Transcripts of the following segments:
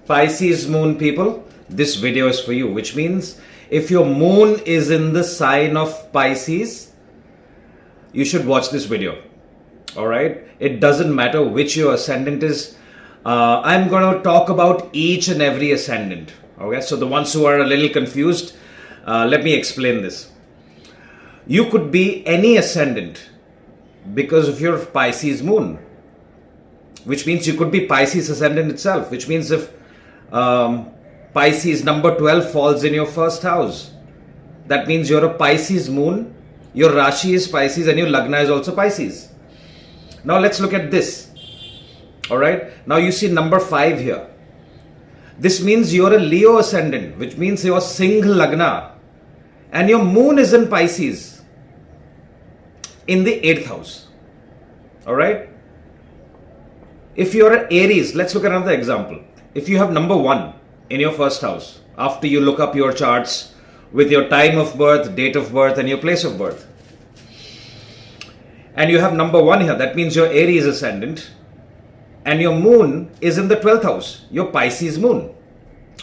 Pisces Moon people, this video is for you, which means if your moon is in the sign of Pisces, you should watch this video. All right? It doesn't matter which your ascendant is. I'm going to talk about each and every ascendant. Okay? So the ones who are a little confused, let me explain this. You could be any ascendant because of your Pisces moon, which means you could be Pisces ascendant itself, which means if Pisces number 12 falls in your first house, that means you're a Pisces moon, your Rashi is Pisces and your Lagna is also Pisces. Now let's look at this. Alright, now you see number 5 here. This means you're a Leo ascendant, which means you're single Lagna and your moon is in Pisces in the 8th house. Alright, if you're an Aries, let's look at another example. If you have number 1 in your first house, after you look up your charts with your time of birth, date of birth and your place of birth, and you have number 1 here, that means your Aries ascendant and your moon is in the 12th house, your Pisces moon.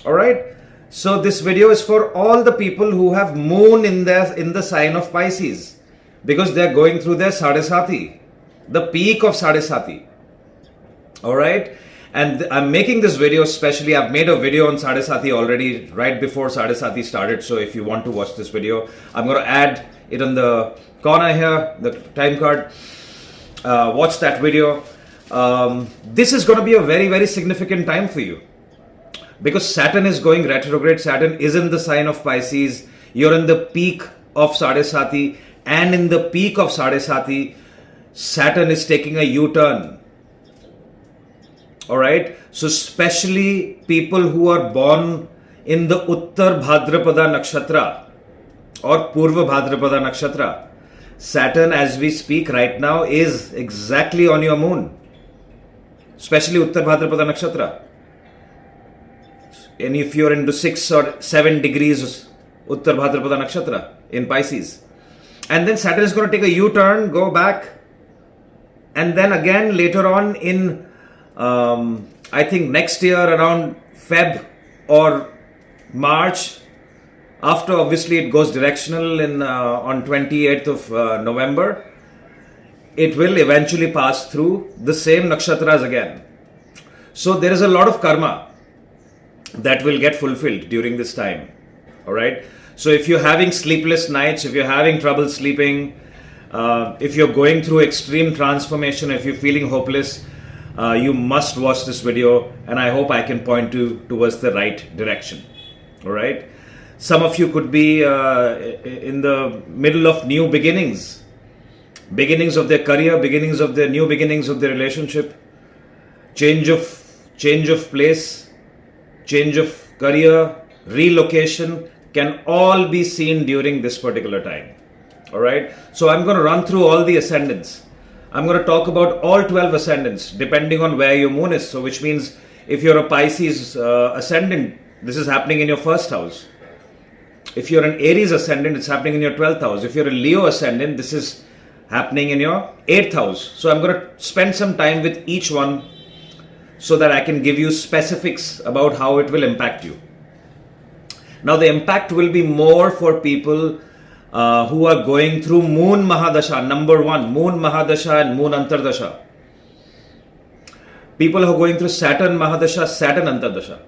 Alright, so this video is for all the people who have moon in the sign of Pisces, because they are going through their Sade Sati, the peak of Sade Sati. Alright, and I'm making this video specially. I've made a video on Sade Sati already right before Sade Sati started. So if you want to watch this video, I'm going to add it on the corner here, the time card. Watch that video. This is going to be a very, very significant time for you because Saturn is going retrograde. Saturn is in the sign of Pisces. You're in the peak of Sade Sati, and in the peak of Sade Sati, Saturn is taking a U-turn. Alright, so especially people who are born in the Uttar Bhadrapada Nakshatra or Purva Bhadrapada Nakshatra, Saturn as we speak right now is exactly on your moon, especially Uttar Bhadrapada Nakshatra. And if you're into 6 or 7 degrees Uttar Bhadrapada Nakshatra in Pisces, and then Saturn is going to take a U-turn, go back, and then again later on in I think next year around Feb or March, after obviously it goes directional in on 28th of November, it will eventually pass through the same nakshatras again. So there is a lot of karma that will get fulfilled during this time. Alright, so if you're having sleepless nights, if you're having trouble sleeping, if you're going through extreme transformation, if you're feeling hopeless, you must watch this video, and I hope I can point you towards the right direction. Alright, some of you could be in the middle of new beginnings of their career, beginnings of their new beginnings of their relationship, change of place, change of career, relocation can all be seen during this particular time. Alright, so I'm going to run through all the ascendants. I'm going to talk about all 12 ascendants depending on where your moon is. So which means if you're a Pisces ascendant, this is happening in your first house. If you're an Aries ascendant, it's happening in your 12th house. If you're a Leo ascendant, this is happening in your 8th house. So I'm going to spend some time with each one so that I can give you specifics about how it will impact you. Now the impact will be more for people who are going through Moon Mahadasha, number 1, Moon Mahadasha and Moon Antardasha. People who are going through Saturn Mahadasha, Saturn Antardasha.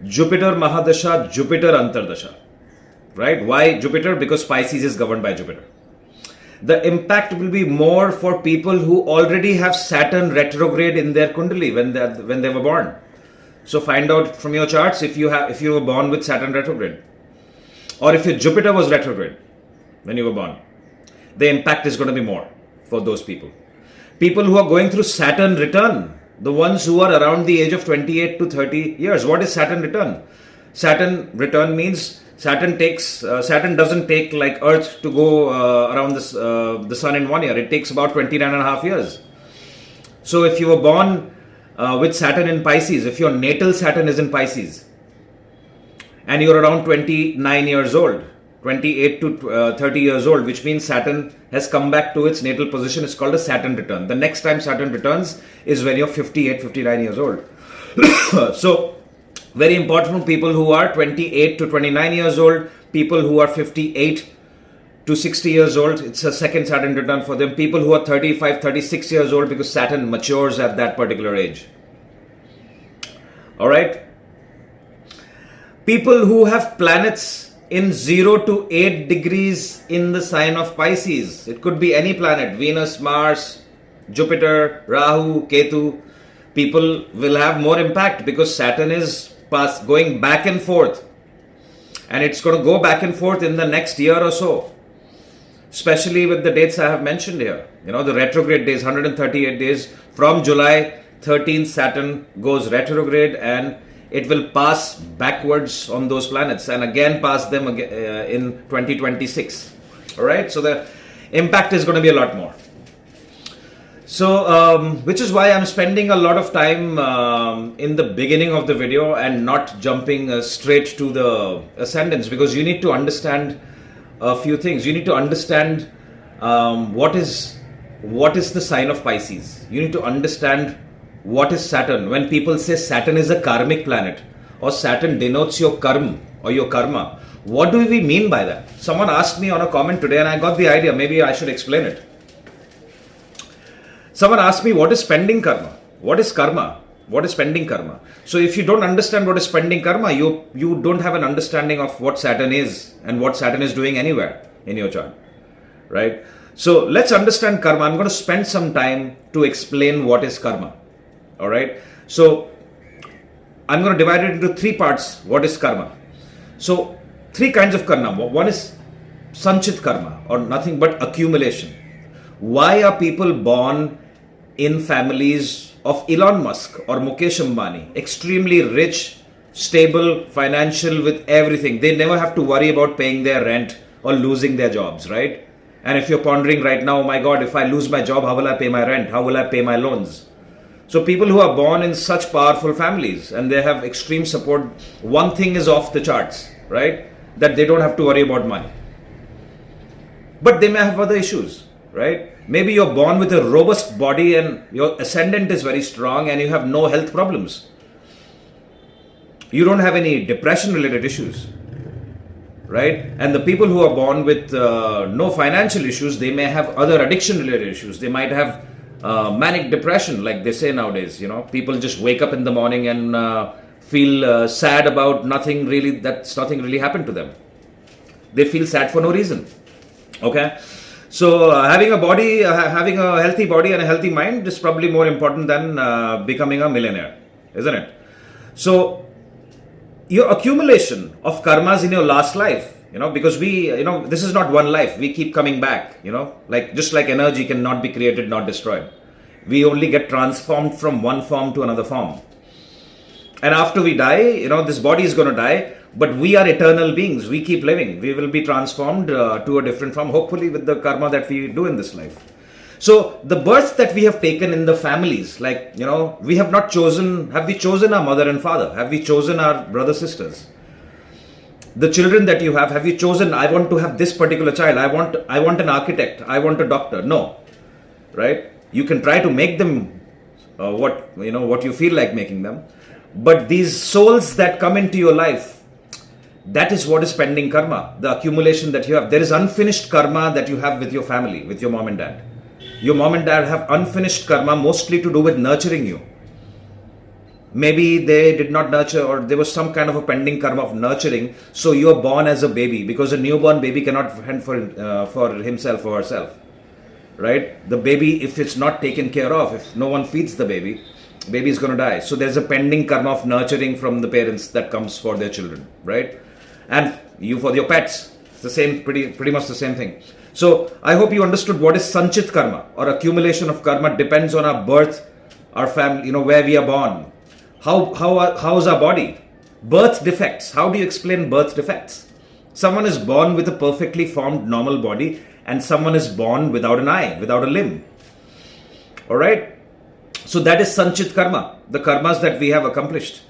Jupiter Mahadasha, Jupiter Antardasha. Right? Why Jupiter? Because Pisces is governed by Jupiter. The impact will be more for people who already have Saturn retrograde in their Kundali when they were born. So find out from your charts if you were born with Saturn retrograde, or if your Jupiter was retrograde when you were born. The impact is going to be more for those people. People who are going through Saturn return, the ones who are around the age of 28 to 30 years. What is Saturn return? Saturn return means Saturn doesn't take like Earth to go around the sun in 1 year. It takes about 29.5 years. So if you were born with Saturn in Pisces, if your natal Saturn is in Pisces, and you're around 29 years old, 28 to 30 years old, which means Saturn has come back to its natal position. It's called a Saturn return. The next time Saturn returns is when you're 58, 59 years old. So Very important for people who are 28 to 29 years old, people who are 58 to 60 years old. It's a second Saturn return for them. People who are 35, 36 years old, because Saturn matures at that particular age. Alright? People who have planets in 0 to 8 degrees in the sign of Pisces. It could be any planet, Venus, Mars, Jupiter, Rahu, Ketu. People will have more impact because Saturn is going back and forth. And it's going to go back and forth in the next year or so. Especially with the dates I have mentioned here. You know, the retrograde days, 138 days. From July 13th, Saturn goes retrograde and it will pass backwards on those planets and again pass them in 2026. Alright, so the impact is going to be a lot more. So, which is why I'm spending a lot of time in the beginning of the video and not jumping straight to the ascendants, because you need to understand a few things. You need to understand what is the sign of Pisces. You need to understand what is Saturn. When people say Saturn is a karmic planet or Saturn denotes your karma or your karma, what do we mean by that? Someone asked me on a comment today and I got the idea. Maybe I should explain it. Someone asked me, what is spending karma? What is karma? What is spending karma? So if you don't understand what is spending karma, you don't have an understanding of what Saturn is and what Saturn is doing anywhere in your chart, right? So let's understand karma. I'm going to spend some time to explain what is karma, all right? So I'm going to divide it into three parts. What is karma? So three kinds of karma. One is sanchit karma, or nothing but accumulation. Why are people born in families of Elon Musk or Mukesh Ambani, extremely rich, stable, financial, with everything? They never have to worry about paying their rent or losing their jobs, right? And if you're pondering right now, oh my God, if I lose my job, how will I pay my rent? How will I pay my loans? So people who are born in such powerful families and they have extreme support, one thing is off the charts, right? That they don't have to worry about money. But they may have other issues, right? Maybe you're born with a robust body and your ascendant is very strong and you have no health problems. You don't have any depression related issues, right? And the people who are born with no financial issues, they may have other addiction related issues. They might have manic depression, like they say nowadays. You know, people just wake up in the morning and feel sad about nothing really, nothing really happened to them. They feel sad for no reason. Okay. So having a body, having a healthy body and a healthy mind is probably more important than becoming a millionaire, isn't it? So your accumulation of karmas in your last life, you know, because this is not one life. We keep coming back, you know, like just like energy cannot be created, not destroyed. We only get transformed from one form to another form. And after we die, you know, this body is going to die. But we are eternal beings. We keep living. We will be transformed to a different form, hopefully with the karma that we do in this life. So the births that we have taken in the families, like, you know, we have not chosen, have we chosen our mother and father? Have we chosen our brothers, sisters? The children that you have you chosen, I want to have this particular child. I want an architect. I want a doctor. No, right? You can try to make them what you feel like making them. But these souls that come into your life, that is what is pending karma, the accumulation that you have. There is unfinished karma that you have with your family, with your mom and dad. Your mom and dad have unfinished karma, mostly to do with nurturing you. Maybe they did not nurture, or there was some kind of a pending karma of nurturing. So you are born as a baby, because a newborn baby cannot fend for himself or herself, right? The baby, if it's not taken care of, if no one feeds the baby is going to die. So there's a pending karma of nurturing from the parents that comes for their children, right? And you for your pets, it's the same, pretty much the same thing. So I hope you understood what is sanchit karma, or accumulation of karma. Depends on our birth, our family, you know, where we are born. How's our body? Birth defects. How do you explain birth defects? Someone is born with a perfectly formed normal body, and someone is born without an eye, without a limb. All right. So that is sanchit karma, the karmas that we have accomplished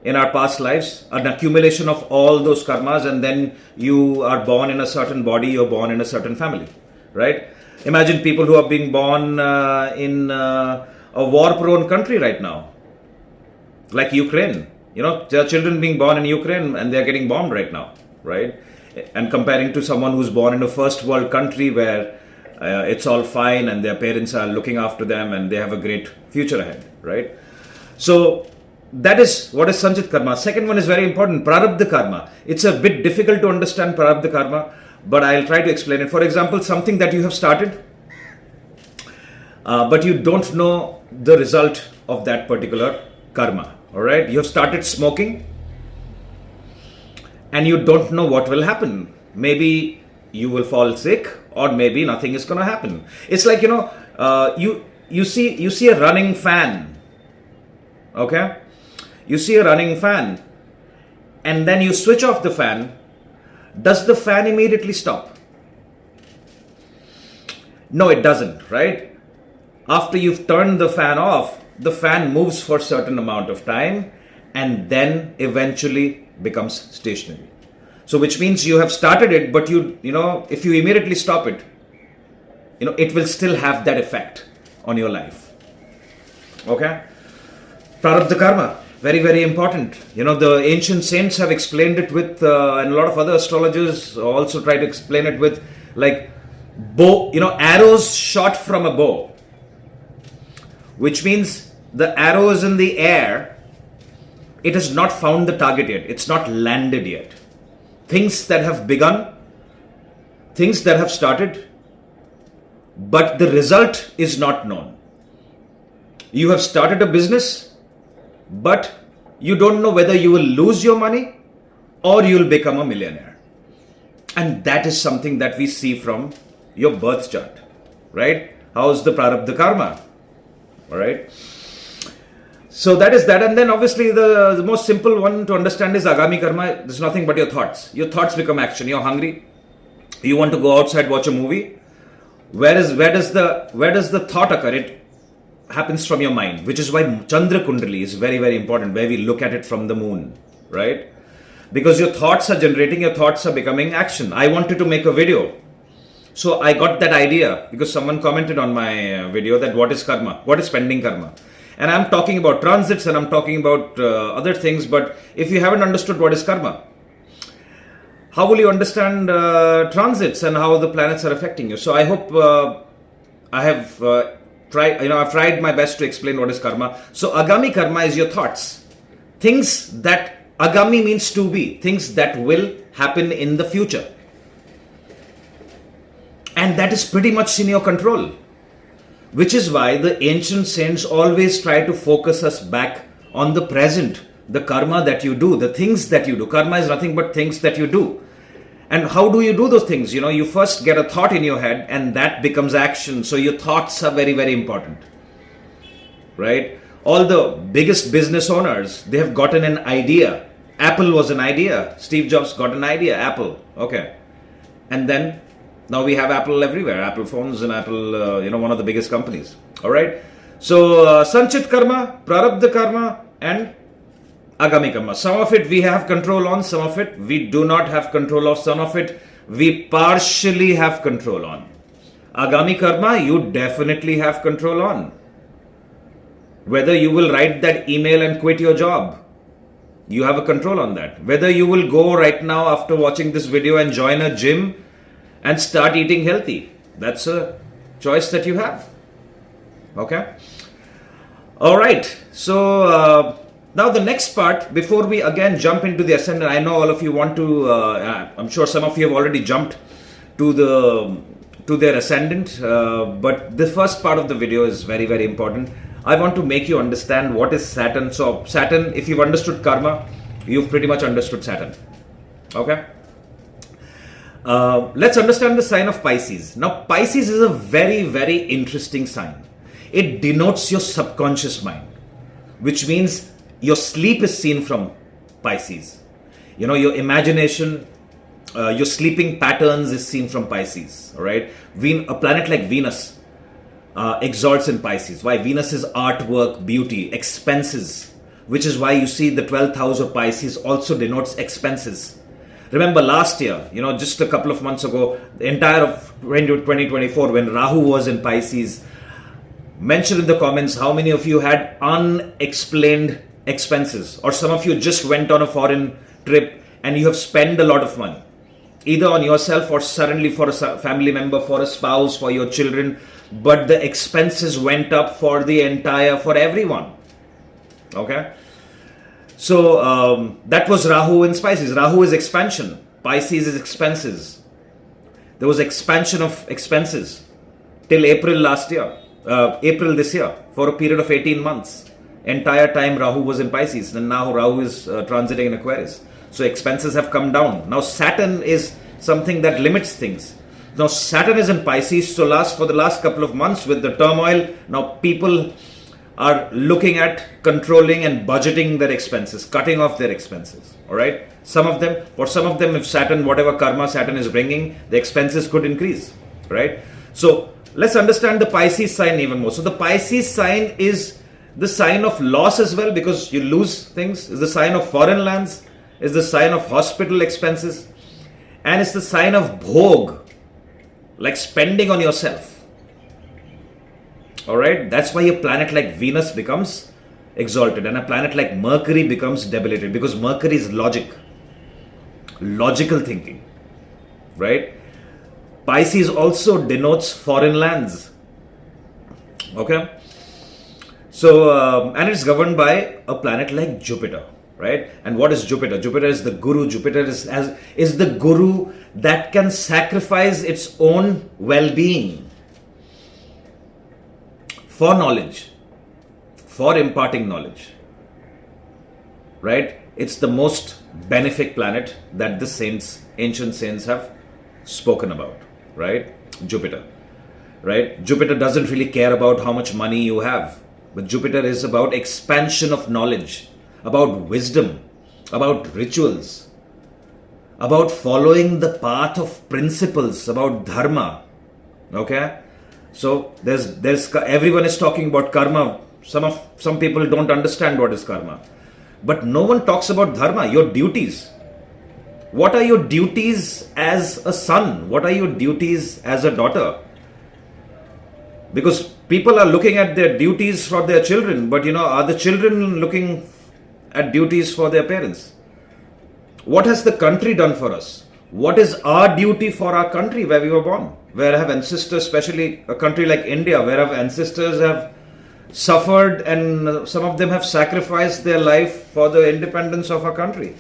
in our past lives, an accumulation of all those karmas, and then you are born in a certain body, you're born in a certain family, right? Imagine people who are being born in a war-prone country right now, like Ukraine. There are children being born in Ukraine and they're getting bombed right now, right? And comparing to someone who's born in a first world country where it's all fine and their parents are looking after them and they have a great future ahead, right? So that is what is Sanchit Karma. Second one is very important, Prarabdha Karma. It's a bit difficult to understand Prarabdha Karma, but I'll try to explain it. For example, something that you have started, but you don't know the result of that particular karma, all right? You have started smoking and you don't know what will happen. Maybe you will fall sick or maybe nothing is going to happen. It's like, you see a running fan, okay? You see a running fan and then you switch off the fan. Does the fan immediately stop? No, it doesn't, right? After you've turned the fan off, the fan moves for a certain amount of time and then eventually becomes stationary. So which means you have started it, but if you immediately stop it, it will still have that effect on your life. Okay? Prarabdha Karma, very, very important. The ancient saints have explained it with, and a lot of other astrologers also try to explain it with, like, bow, arrows shot from a bow. Which means the arrow is in the air, it has not found the target yet, it's not landed yet. Things that have begun, things that have started, but the result is not known. You have started a business, but you don't know whether you will lose your money or you will become a millionaire. And that is something that we see from your birth chart, right? How's the Prarabdha Karma? All right. So that is that. And then obviously the most simple one to understand is Agami Karma. There's nothing but your thoughts. Your thoughts become action. You're hungry. You want to go outside, watch a movie. Where does the thought occur? It happens from your mind, which is why Chandra Kundali is very, very important, where we look at it from the moon, right? Because your thoughts are generating, your thoughts are becoming action. I wanted to make a video. So I got that idea because someone commented on my video that what is karma? What is pending karma? And I'm talking about transits and I'm talking about other things. But if you haven't understood what is karma, how will you understand transits and how the planets are affecting you? So I hope I have I've tried my best to explain what is karma. So Agami Karma is your thoughts. Things that Agami means to be. Things that will happen in the future. And that is pretty much in your control. Which is why the ancient saints always try to focus us back on the present. The karma that you do, the things that you do. Karma is nothing but things that you do. And how do you do those things? You first get a thought in your head and that becomes action. So your thoughts are very, very important. Right? All the biggest business owners, they have gotten an idea. Apple was an idea. Steve Jobs got an idea. Apple. Okay. And then now we have Apple everywhere. Apple phones and Apple, one of the biggest companies. All right. So Sanchit Karma, Prarabdha Karma and Agami Karma. Some of it we have control on, some of it we do not have control of, some of it we partially have control on. Agami Karma, you definitely have control on. Whether you will write that email and quit your job, you have a control on that. Whether you will go right now after watching this video and join a gym and start eating healthy, that's a choice that you have. Okay? Alright, so now the next part, before we again jump into the ascendant, I know all of you want to, I'm sure some of you have already jumped to their ascendant, but the first part of the video is very, very important. I want to make you understand what is Saturn. So Saturn, if you've understood karma, you've pretty much understood Saturn. Okay? Let's understand the sign of Pisces. Now Pisces is a very, very interesting sign. It denotes your subconscious mind, which means your sleep is seen from Pisces. Your imagination, your sleeping patterns is seen from Pisces. All right. A planet like Venus exalts in Pisces. Why? Venus is artwork, beauty, expenses, which is why you see the 12th house of Pisces also denotes expenses. Remember last year, just a couple of months ago, the entire of 2024, when Rahu was in Pisces, mention in the comments how many of you had unexplained expenses, or some of you just went on a foreign trip and you have spent a lot of money, either on yourself or suddenly for a family member, for a spouse, for your children, but the expenses went up for everyone. Okay, so that was Rahu in Pisces. Rahu is expansion, Pisces is expenses. There was expansion of expenses till April this year, for a period of 18 months. Entire time Rahu was in Pisces, and now Rahu is transiting in Aquarius. So expenses have come down. Now Saturn is something that limits things. Now Saturn is in Pisces, so for the last couple of months with the turmoil, now people are looking at controlling and budgeting their expenses, cutting off their expenses. All right. For some of them, if Saturn, whatever karma Saturn is bringing, the expenses could increase. Right. So let's understand the Pisces sign even more. So the Pisces sign is the sign of loss as well, because you lose things. Is the sign of foreign lands. Is the sign of hospital expenses, and it's the sign of bhog, like spending on yourself. All right, that's why a planet like Venus becomes exalted and a planet like Mercury becomes debilitated, because Mercury is logical thinking, right? Pisces also denotes foreign lands. Okay, so and it's governed by a planet like Jupiter. Right? And what is Jupiter? Jupiter is the guru. Jupiter is the guru that can sacrifice its own well-being for knowledge, for imparting knowledge. Right? It's the most benefic planet that the ancient saints have spoken about. Right? Jupiter. Right? Jupiter doesn't really care about how much money you have, but Jupiter is about expansion of knowledge, about wisdom, about rituals, about following the path of principles, about dharma. Okay, so there's everyone is talking about karma. Some people don't understand what is karma, but no one talks about dharma, your duties. What are your duties as a son? What are your duties as a daughter? Because people are looking at their duties for their children, but are the children looking at duties for their parents? What has the country done for us? What is our duty for our country where we were born? Where have ancestors, especially a country like India, where our ancestors have suffered and some of them have sacrificed their life for the independence of our country.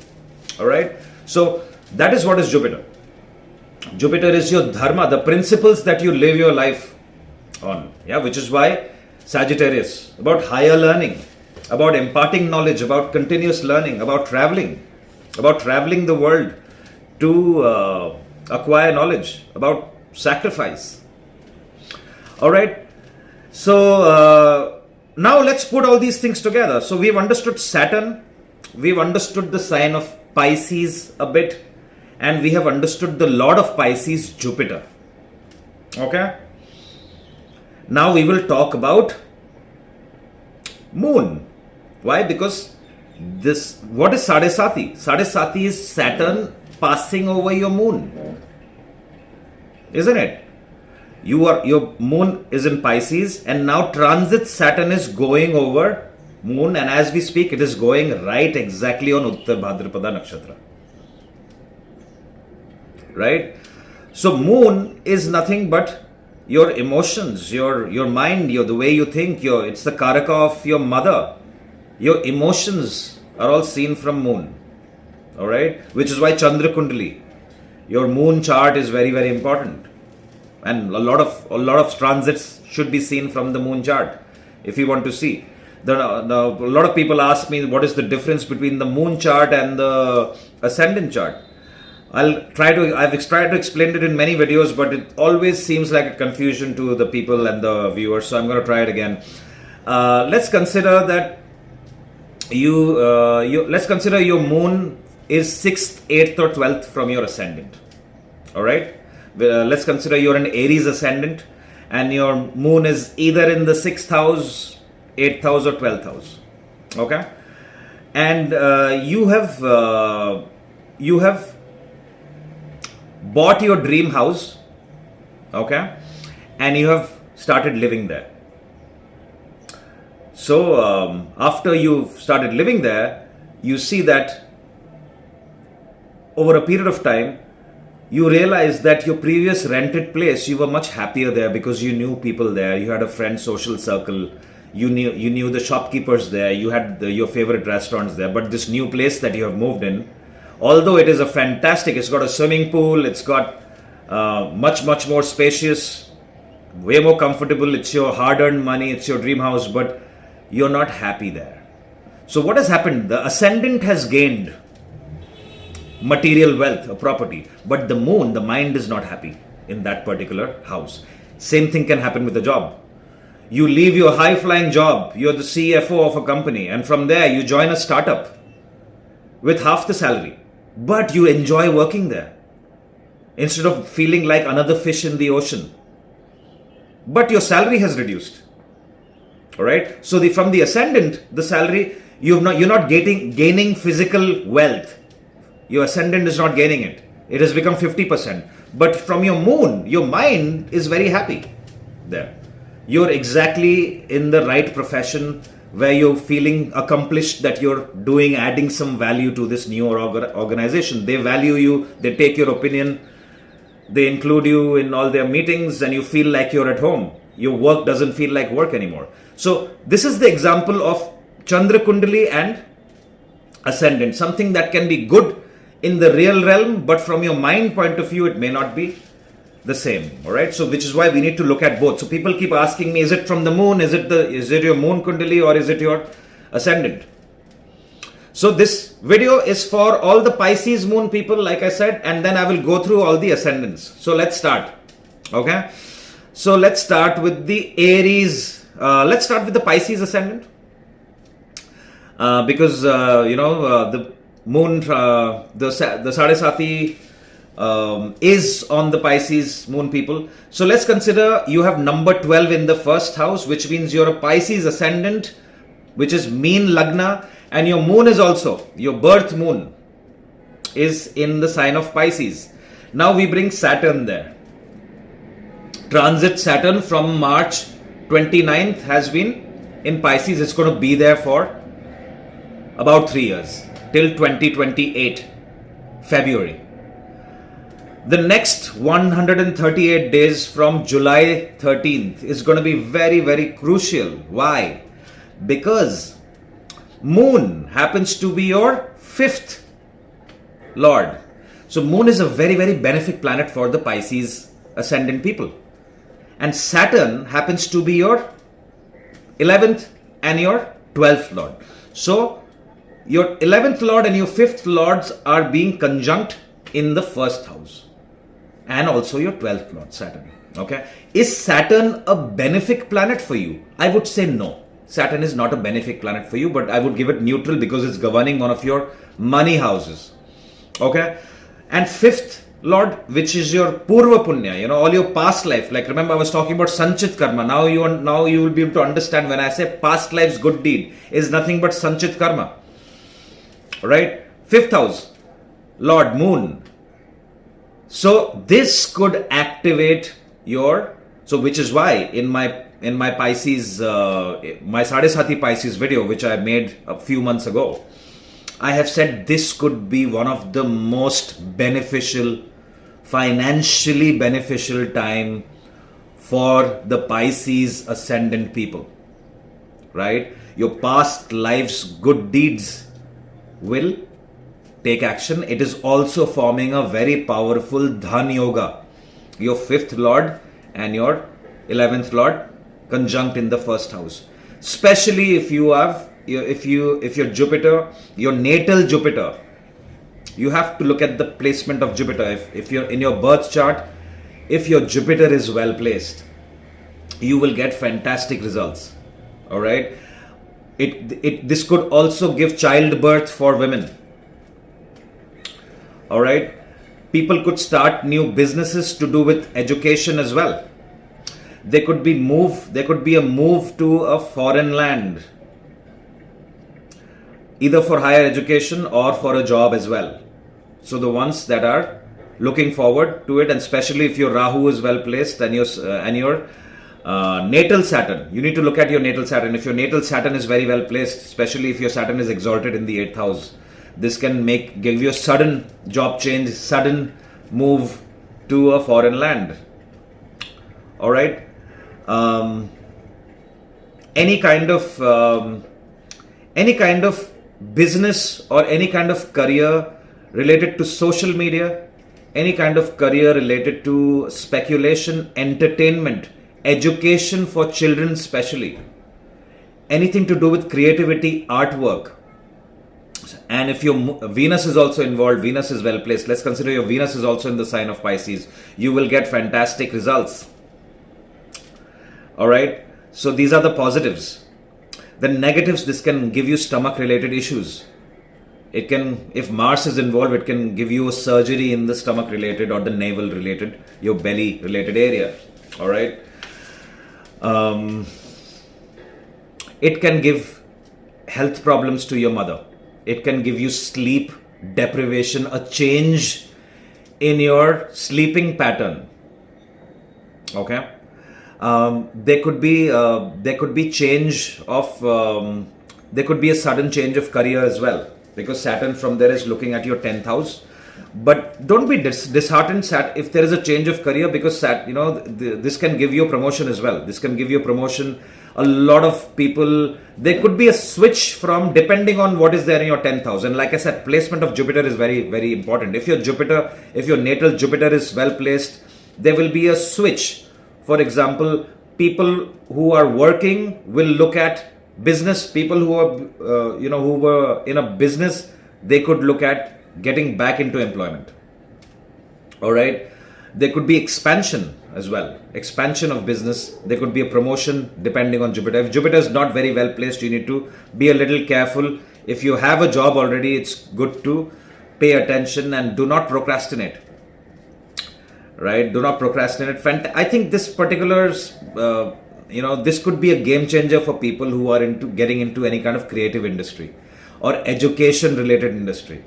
All right. So that is what is Jupiter. Jupiter is your dharma, the principles that you live your life on. Yeah, which is why Sagittarius, about higher learning, about imparting knowledge, about continuous learning, about traveling the world to acquire knowledge, about sacrifice. All right. So now let's put all these things together. So we've understood Saturn, we've understood the sign of Pisces a bit, and we have understood the Lord of Pisces, Jupiter. Okay. Now we will talk about Moon. Why? Because what is Sade Sati? Sade Sati is Saturn passing over your moon. Isn't it? Your moon is in Pisces, and now transit Saturn is going over moon, and as we speak it is going right exactly on Uttar Bhadrapada Nakshatra. Right? So moon is nothing but your emotions, your mind, the way you think, it's the karaka of your mother. Your emotions are all seen from moon. All right, which is why Chandra Kundali, your moon chart, is very, very important, and a lot of transits should be seen from the moon chart. If you want to see, a lot of people ask me what is the difference between the moon chart and the ascendant chart. I've tried to explain it in many videos, but it always seems like a confusion to the people and the viewers. So I'm going to try it again. Let's consider that let's consider your moon is 6th, 8th or 12th from your ascendant. All right. Let's consider you're an Aries ascendant and your moon is either in the 6th house, 8th house or 12th house. Okay. And you have bought your dream house. Okay. And you have started living there. So after you've started living there, you see that over a period of time, you realize that your previous rented place, you were much happier there because you knew people there, you had a friend social circle, you knew the shopkeepers there, you had your favorite restaurants there. But this new place that you have moved in, although it is it's got a swimming pool, it's got much more spacious, way more comfortable, it's your hard-earned money, it's your dream house, but you're not happy there. So what has happened? The ascendant has gained material wealth, a property, but the moon, the mind, is not happy in that particular house. Same thing can happen with a job. You leave your high-flying job, you're the CFO of a company, and from there you join a startup with half the salary, but you enjoy working there instead of feeling like another fish in the ocean. But your salary has reduced. All right. So from the ascendant, the salary, you're not gaining physical wealth. Your ascendant is not gaining it. It has become 50%. But from your moon, your mind is very happy there. You're exactly in the right profession where you're feeling accomplished, that you're adding some value to this new organization. They value you, they take your opinion, they include you in all their meetings, and you feel like you're at home. Your work doesn't feel like work anymore. So this is the example of Chandra Kundali and ascendant, something that can be good in the real realm, but from your mind point of view, it may not be the same. All right. So which is why we need to look at both. So people keep asking me, is it from the moon? Is it your moon Kundali, or is it your ascendant? So this video is for all the Pisces moon people, like I said, and then I will go through all the ascendants. So let's start. Okay. So let's start with the Aries. Let's start with the Pisces ascendant. Because, the moon, the Sade Sati is on the Pisces moon people. So let's consider you have number 12 in the first house, which means you're a Pisces ascendant, which is mean Lagna, and your moon is also, your birth moon is in the sign of Pisces. Now we bring Saturn there. Transit Saturn from March 29th has been in Pisces. It's going to be there for about 3 years, till 2028 February. The next 138 days from July 13th is going to be very, very crucial. Why? Because Moon happens to be your 5th Lord. So Moon is a very, very benefic planet for the Pisces ascendant people. And Saturn happens to be your 11th and your 12th Lord. So your 11th Lord and your 5th Lords are being conjunct in the first house. And also your 12th Lord, Saturn. Okay. Is Saturn a benefic planet for you? I would say no. Saturn is not a benefic planet for you, but I would give it neutral because it's governing one of your money houses. Okay. And 5th Lord, which is your Purva Punya, all your past life. Like remember I was talking about Sanchit Karma. Now you will be able to understand when I say past life's good deed is nothing but Sanchit Karma. Right? 5th house, Lord Moon. So this could activate which is why in my Pisces, my Sade Sati Pisces video, which I made a few months ago, I have said this could be one of the most beneficial, financially beneficial time for the Pisces ascendant people, right? Your past life's good deeds will take action. It is also forming a very powerful Dhan Yoga. Your 5th Lord and your 11th Lord conjunct in the first house. Especially if your Jupiter, your natal Jupiter, you have to look at the placement of Jupiter. If you're in your birth chart, if your Jupiter is well placed, you will get fantastic results. All right. This could also give childbirth for women. All right. People could start new businesses to do with education as well. There could be a move to a foreign land, either for higher education or for a job as well. So the ones that are looking forward to it, and especially if your Rahu is well placed and your Natal Saturn. You need to look at your natal Saturn. If your natal Saturn is very well placed, especially if your Saturn is exalted in the 8th house, this can give you a sudden job change, sudden move to a foreign land. All right. Any kind of business or any kind of career related to social media, any kind of career related to speculation, entertainment, education for children especially, anything to do with creativity, artwork. And if your Venus is also involved, Venus is well placed, let's consider your Venus is also in the sign of Pisces, you will get fantastic results. Alright, so these are the positives. The negatives, this can give you stomach related issues. It can, if Mars is involved, it can give you a surgery in the stomach related or the navel related, your belly related area. Alright. It can give health problems to your mother. It can give you sleep deprivation, a change in your sleeping pattern. Okay. There could be change of there could be a sudden change of career as well, because Saturn from there is looking at your 10th house. But don't be disheartened if there is a change of career, because this can give you a promotion as well. This can give you a promotion. A lot of people, there could be a switch from, depending on what is there in your 10th house. And like I said, placement of Jupiter is very, very important. If your natal Jupiter is well placed, there will be a switch. For example, people who are working will look at business. People who are, who were in a business, they could look at getting back into employment. All right. There could be expansion as well. Expansion of business. There could be a promotion depending on Jupiter. If Jupiter is not very well placed, you need to be a little careful. If you have a job already, it's good to pay attention and do not procrastinate. Right? Do not procrastinate. I think this particular, this could be a game changer for people who are getting into any kind of creative industry or education related industry.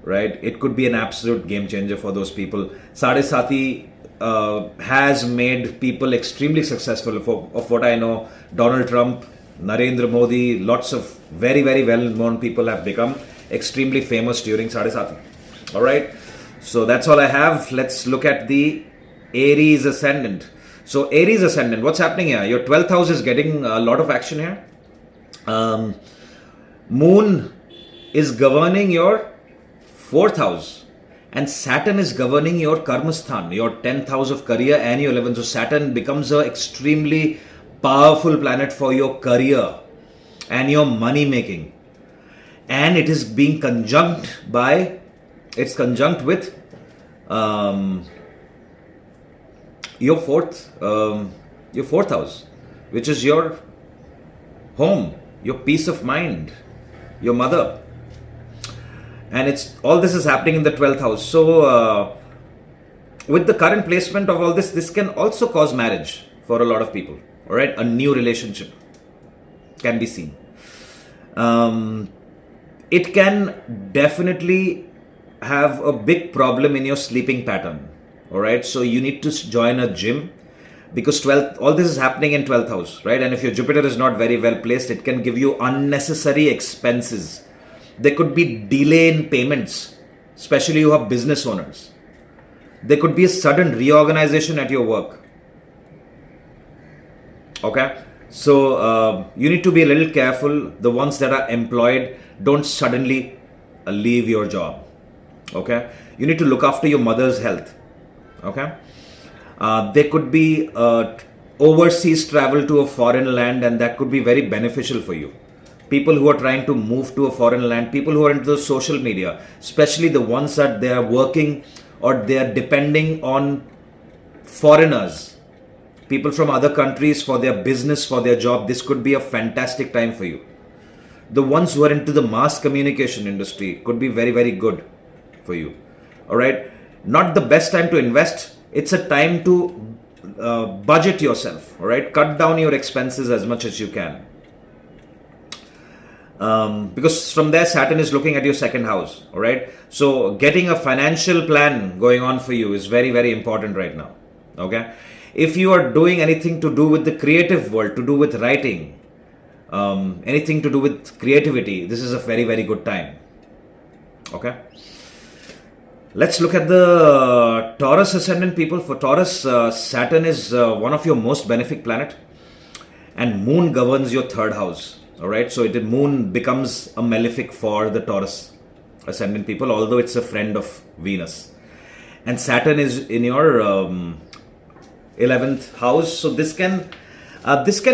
Right? It could be an absolute game changer for those people. Sade Sati has made people extremely successful. Of what I know, Donald Trump, Narendra Modi, lots of very, very well-known people have become extremely famous during Sade Sati. All right. So that's all I have. Let's look at the Aries Ascendant. So Aries Ascendant, what's happening here? Your 12th house is getting a lot of action here. Moon is governing your 4th house, and Saturn is governing your Karmasthan, your 10th house of career and your 11th. So Saturn becomes an extremely powerful planet for your career and your money making. And it is being conjunct with your fourth house, which is your home, your peace of mind, your mother. And all this is happening in the 12th house. So with the current placement of all this, this can also cause marriage for a lot of people. All right, a new relationship can be seen. It can definitely have a big problem in your sleeping pattern. All right, so you need to join a gym, because all this is happening in 12th house, right? And if your Jupiter is not very well placed, it can give you unnecessary expenses. There could be delay in payments, especially you have business owners. There could be a sudden reorganization at your work. Okay, so you need to be a little careful. The ones that are employed, don't suddenly leave your job. Okay, you need to look after your mother's health. Okay, there could be overseas travel to a foreign land, and that could be very beneficial for you. People who are trying to move to a foreign land, people who are into the social media, especially the ones that they are working or they are depending on foreigners, people from other countries for their business, for their job, this could be a fantastic time for you. The ones who are into the mass communication industry could be very, very good for you. All right. Not the best time to invest. It's a time to budget yourself. All right. Cut down your expenses as much as you can. Because from there Saturn is looking at your 2nd house. All right. So getting a financial plan going on for you is very, very important right now. Okay. if you are doing anything to do with the creative world, to do with writing, anything to do with creativity, this is a very, very good time. Okay. Let's look at the Taurus ascendant people. For Taurus, Saturn is one of your most benefic planet, and Moon governs your third house. All right, so Moon becomes a malefic for the Taurus ascendant people, although it's a friend of Venus. And Saturn is in your 11th house, so this can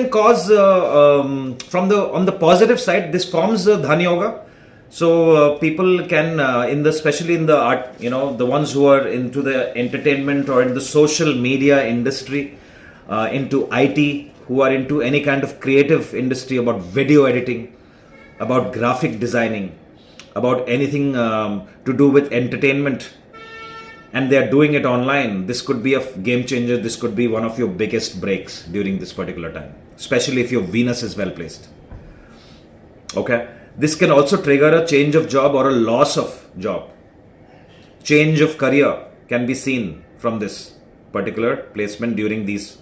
cause on the positive side, this forms a Dhan Yoga. So people can, especially in the art, the ones who are into the entertainment or in the social media industry, into IT, who are into any kind of creative industry, about video editing, about graphic designing, about anything to do with entertainment, and they are doing it online, this could be a game changer. This could be one of your biggest breaks during this particular time, especially if your Venus is well placed. Okay. This can also trigger a change of job or a loss of job. Change of career can be seen from this particular placement during these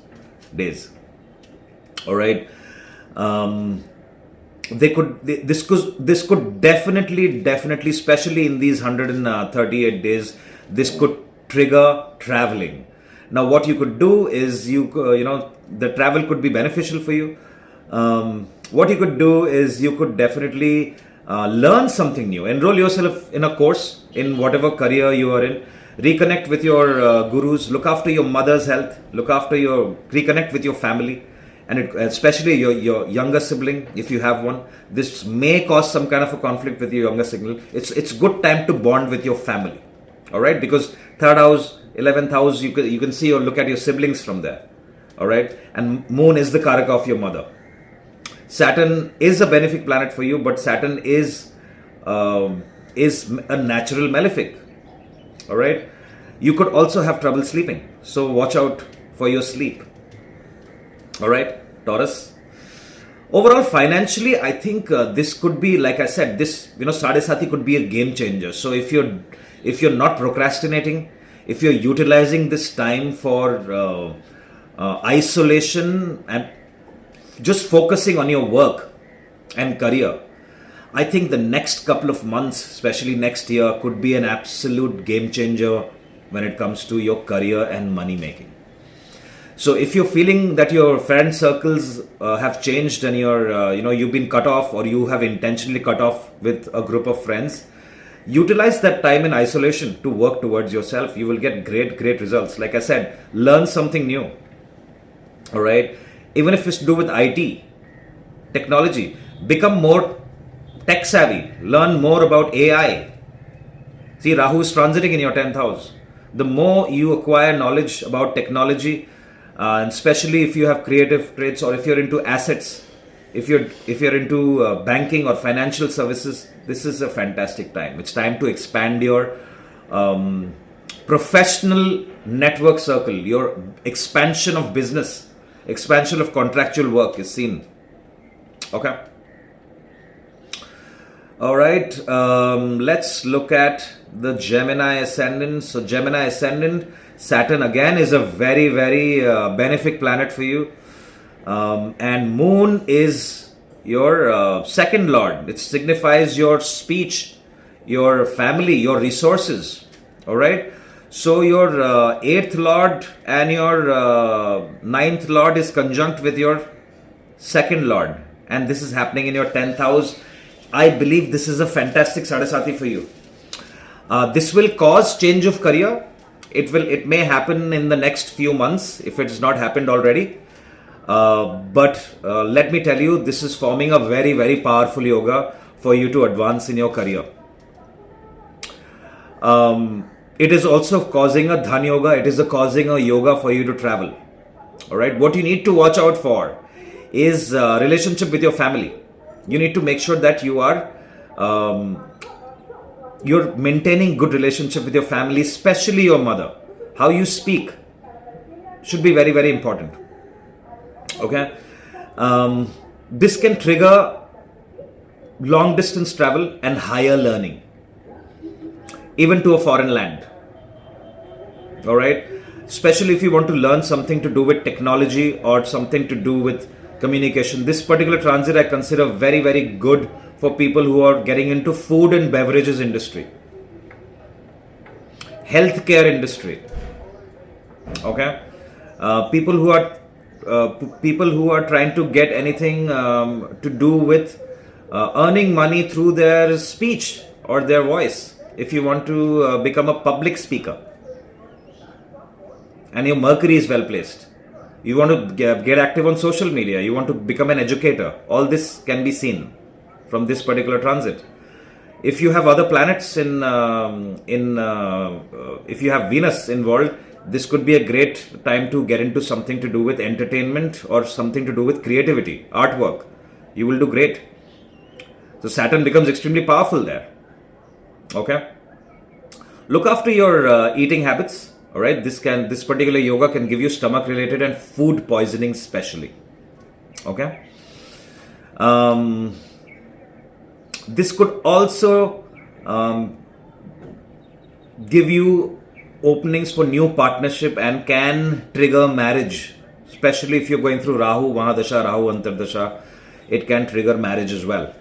days. All right. This could definitely, especially in these 138 days, this could trigger traveling. Now, what you could do is the travel could be beneficial for you. What you could do is you could definitely learn something new. Enroll yourself in a course in whatever career you are in. Reconnect with your gurus. Look after your mother's health. Reconnect with your family, and especially your younger sibling, if you have one. This may cause some kind of a conflict with your younger sibling. It's good time to bond with your family. All right, because third house, 11th house, you can see or look at your siblings from there. All right, and Moon is the Karaka of your mother. Saturn is a benefic planet for you, but Saturn is a natural malefic. All right. You could also have trouble sleeping, so watch out for your sleep. All right, Taurus. Overall, financially, I think this could be, like I said, this Sade Sati could be a game changer. So if you're not procrastinating, if you're utilizing this time for isolation and just focusing on your work and career, I think the next couple of months, especially next year, could be an absolute game changer when it comes to your career and money making. So if you're feeling that your friend circles have changed and you've been cut off, or you have intentionally cut off with a group of friends, utilize that time in isolation to work towards yourself. You will get great results. Like I said, learn something new. All right. Even if it's to do with IT, technology, become more tech savvy, learn more about AI. See, Rahu is transiting in your 10th house. The more you acquire knowledge about technology, and especially if you have creative traits, or if you're into assets, if you're into banking or financial services, this is a fantastic time. It's time to expand your professional network circle, your expansion of business. Expansion of contractual work is seen. Okay. All right. Let's look at the Gemini ascendant. So Gemini ascendant, Saturn again is a very, very benefic planet for you. And Moon is your second lord. It signifies your speech, your family, your resources. All right. So your 8th lord and your 9th lord is conjunct with your 2nd lord, and this is happening in your 10th house. I believe this is a fantastic Sade Sati for you. This will cause change of career. It may happen in the next few months if it has not happened already. But let me tell you, this is forming a very, very powerful yoga for you to advance in your career. It is also causing a Dhan Yoga. It is causing a yoga for you to travel. All right. What you need to watch out for is relationship with your family. You need to make sure that you're maintaining good relationship with your family, especially your mother. How you speak should be very, very important. Okay. This can trigger long distance travel and higher learning, even to a foreign land. All right. especially if you want to learn something to do with technology or something to do with communication. This particular transit I consider very, very good for people who are getting into food and beverages industry, healthcare industry. Okay, people who are trying to get anything to do with earning money through their speech or their voice. If you want to become a public speaker and your Mercury is well placed, you want to get active on social media, you want to become an educator, all this can be seen from this particular transit. If you have other planets if you have Venus involved, this could be a great time to get into something to do with entertainment or something to do with creativity, artwork. You will do great. So Saturn becomes extremely powerful there. Okay. Look after your eating habits. All right. This particular yoga can give you stomach related and food poisoning especially. Okay. This could also give you openings for new partnership and can trigger marriage, especially if you're going through Rahu Mahadasha, Rahu Antardasha. It can trigger marriage as well.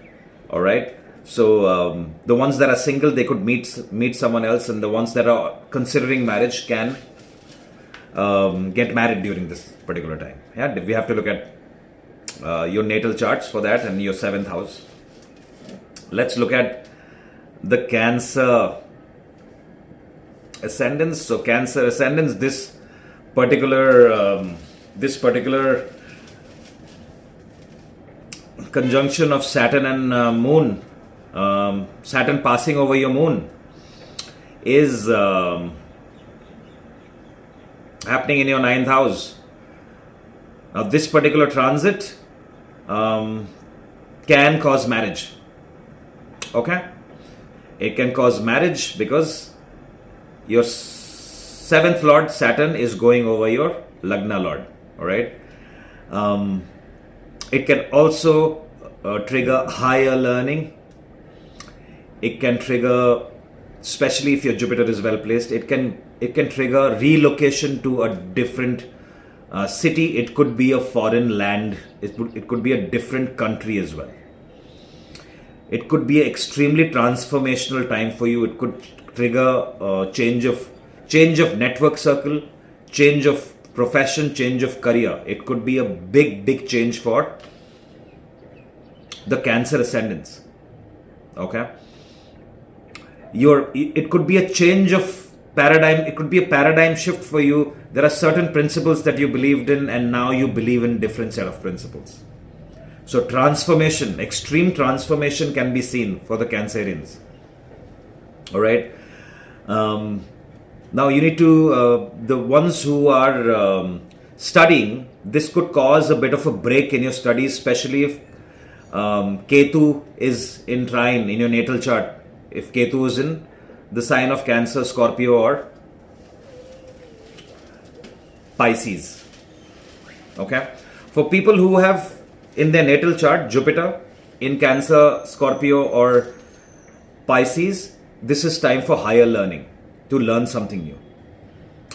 All right. So the ones that are single, they could meet someone else, and the ones that are considering marriage can get married during this particular time. Yeah, we have to look at your natal charts for that and your 7th house. Let's look at the Cancer ascendants. So Cancer ascendants, this particular conjunction of Saturn and Moon, Saturn passing over your Moon, is happening in your 9th house. Now this particular transit can cause marriage. Okay, it can cause marriage because your 7th Lord Saturn is going over your Langna Lord. All right. It can also trigger higher learning. It can trigger, especially if your Jupiter is well placed, it can trigger relocation to a different city. It could be a foreign land. It could be a different country as well. It could be an extremely transformational time for you. It could trigger change of network circle, change of profession, change of career. It could be a big change for the Cancer ascendants. Okay. It could be a change of paradigm. It could be a paradigm shift for you. There are certain principles that you believed in, and now you believe in different set of principles. So transformation, extreme transformation can be seen for the Cancerians. All right. Now you need to, the ones who are studying, this could cause a bit of a break in your studies, especially if Ketu is in trine in your natal chart. If Ketu is in the sign of Cancer, Scorpio or Pisces. Okay. For people who have in their natal chart Jupiter in Cancer, Scorpio or Pisces, this is time for higher learning, to learn something new.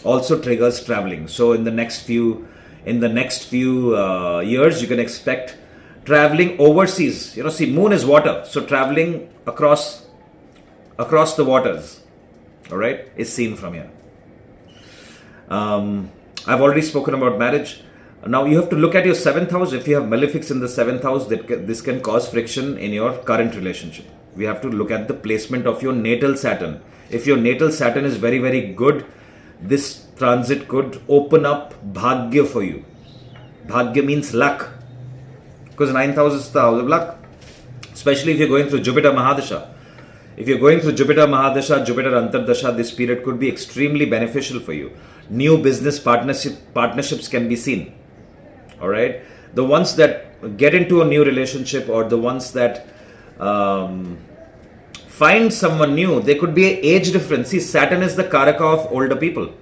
Also triggers traveling. So in the next few years, you can expect traveling overseas. See, Moon is water, so traveling across the waters, all right, is seen from here. I've already spoken about marriage. Now you have to look at your 7th house. If you have malefics in the 7th house, this can cause friction in your current relationship. We have to look at the placement of your natal Saturn. If your natal Saturn is very, very good, this transit could open up Bhagya for you. Bhagya means luck, because 9th house is the house of luck. Especially if you're going through Jupiter Mahadasha. If you're going through Jupiter Mahadasha, Jupiter Antardasha, this period could be extremely beneficial for you. New business partnerships can be seen. All right. The ones that get into a new relationship, or the ones that find someone new, there could be an age difference. See, Saturn is the Karaka of older people.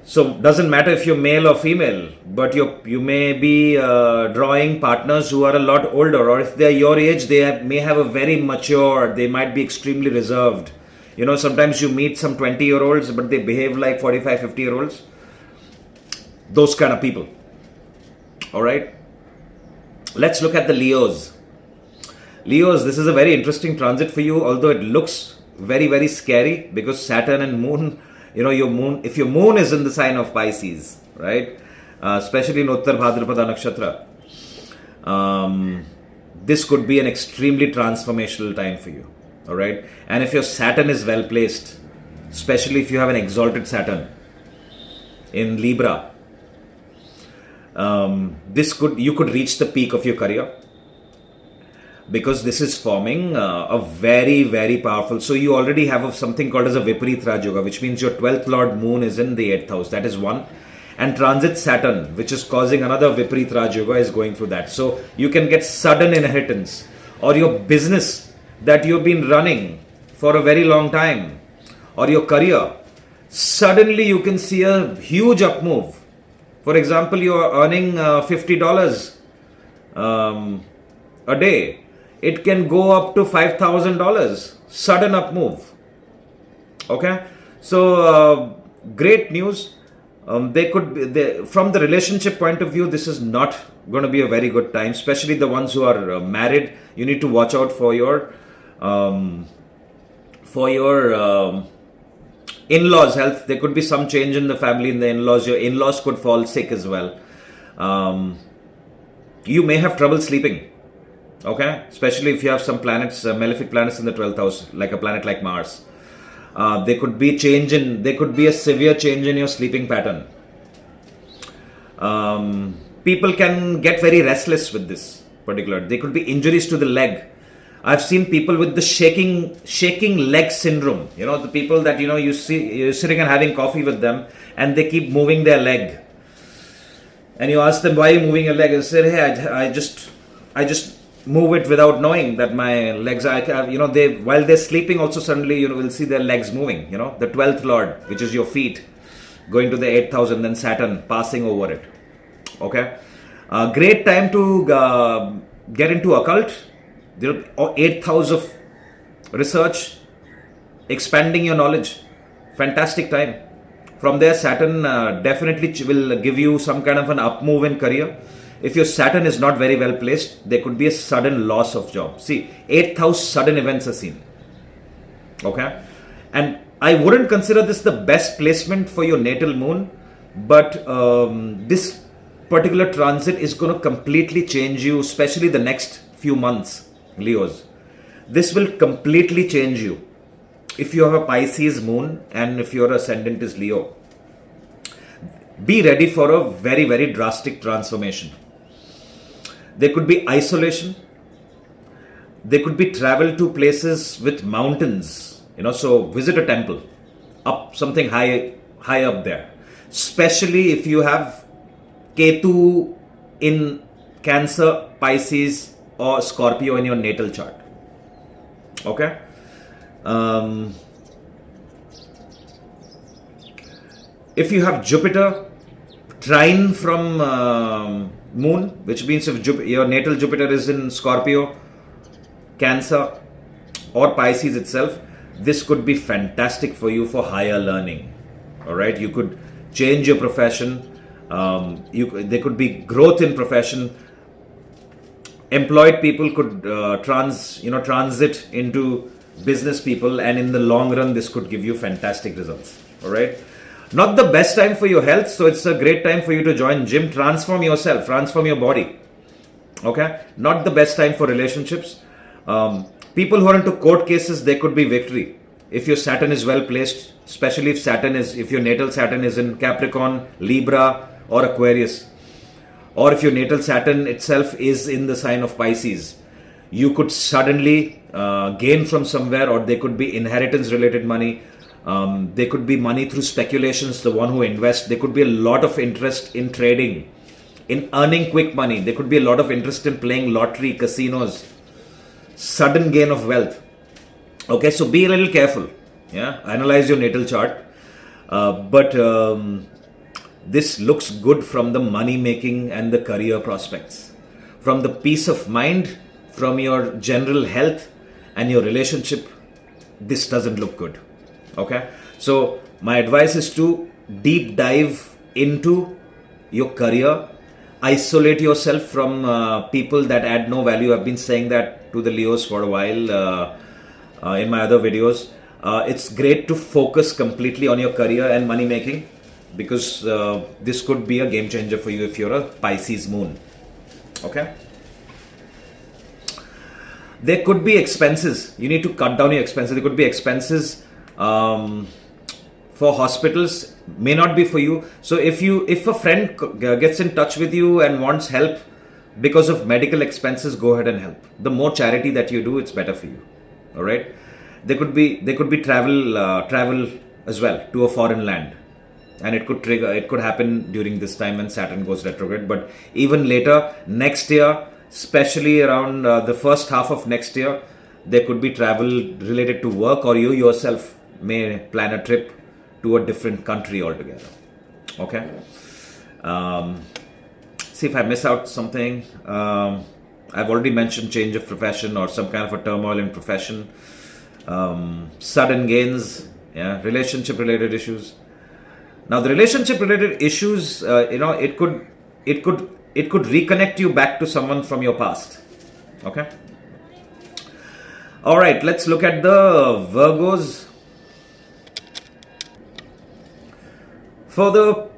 So doesn't matter if you're male or female, but you may be drawing partners who are a lot older, or if they're your age, they may have a very mature, they might be extremely reserved. You know, sometimes you meet some 20-year-olds, but they behave like 45, 50-year-olds. Those kind of people. All right. Let's look at the Leos. Leos, this is a very interesting transit for you, although it looks very, very scary because Saturn and Moon, you know, your Moon, if your Moon is in the sign of Pisces, right? Especially in Uttar Bhadrapada Nakshatra. This could be an extremely transformational time for you. All right. And if your Saturn is well placed, especially if you have an exalted Saturn in Libra, you could reach the peak of your career, because this is forming a very, very powerful. So you already have something called as a Viparit Raj Yoga, which means your 12th Lord Moon is in the 8th house. That is one. And transit Saturn, which is causing another Viparit Raj Yoga, is going through that. So you can get sudden inheritance, or your business that you've been running for a very long time, or your career, suddenly you can see a huge up move. For example, you are earning $50 a day. It can go up to $5,000. Sudden up move. Okay. So great news. They could be, from the relationship point of view, this is not going to be a very good time, especially the ones who are married. You need to watch out for your in-laws' health. There could be some change in the family, in the in-laws. Your in-laws could fall sick as well. You may have trouble sleeping. Okay, especially if you have some planets, malefic planets in the 12th house, like a planet like Mars. There could be a severe change in your sleeping pattern. People can get very restless with this particular. There could be injuries to the leg. I've seen people with the shaking leg syndrome. You know, the people that, you know, you see, you're sitting and having coffee with them and they keep moving their leg. And you ask them, why are you moving your leg? And they say, hey, I just move it without knowing that my legs are, you know, while they're sleeping also suddenly, you know, we'll see their legs moving, you know, the 12th Lord, which is your feet, going to the 8th house, and then Saturn passing over it. Okay. Great time to get into occult. The 8th house of research, expanding your knowledge. Fantastic time. From there, Saturn definitely will give you some kind of an up move in career. If your Saturn is not very well placed, there could be a sudden loss of job. See, 8th house, sudden events are seen. Okay. And I wouldn't consider this the best placement for your natal moon, but this particular transit is going to completely change you, especially the next few months, Leos. This will completely change you. If you have a Pisces moon and if your ascendant is Leo, be ready for a very, very drastic transformation. There could be isolation. There could be travel to places with mountains, you know, so visit a temple, up something high up there. Especially if you have Ketu in Cancer, Pisces or Scorpio in your natal chart. Okay. If you have Jupiter trine from Moon, which means if your natal Jupiter is in Scorpio, Cancer or Pisces itself, this could be fantastic for you for higher learning. All right, you could change your profession. There could be growth in profession. Employed people could transit into business people, and in the long run, this could give you fantastic results. All right. Not the best time for your health, so it's a great time for you to join gym, transform yourself, transform your body. Okay? Not the best time for relationships. People who are into court cases, there could be victory. If your Saturn is well placed, especially if your natal Saturn is in Capricorn, Libra or Aquarius, or if your natal Saturn itself is in the sign of Pisces, you could suddenly gain from somewhere, or there could be inheritance related money. There could be money through speculations, the one who invests. There could be a lot of interest in trading, in earning quick money. There could be a lot of interest in playing lottery, casinos, sudden gain of wealth. Okay, so be a little careful. Yeah, analyze your natal chart. But this looks good from the money making and the career prospects. From the peace of mind, from your general health and your relationship this doesn't look good. Okay, so my advice is to deep dive into your career. Isolate yourself from people that add no value. I've been saying that to the Leos for a while in my other videos. It's great to focus completely on your career and money making, because this could be a game changer for you if you're a Pisces Moon. Okay. There could be expenses. You need to cut down your expenses. There could be expenses for hospitals. May not be for you. So if a friend gets in touch with you and wants help because of medical expenses, go ahead and help. The more charity that you do, it's better for you. All right. There could be travel as well to a foreign land, and it could happen during this time when Saturn goes retrograde. But even later, next year, especially around the first half of next year, there could be travel related to work, or you yourself may plan a trip to a different country altogether. Okay. See if I miss out something. I've already mentioned change of profession or some kind of a turmoil in profession. Sudden gains, relationship related issues. Now the relationship related issues, it could reconnect you back to someone from your past. Okay. All right, let's look at the Virgos. For the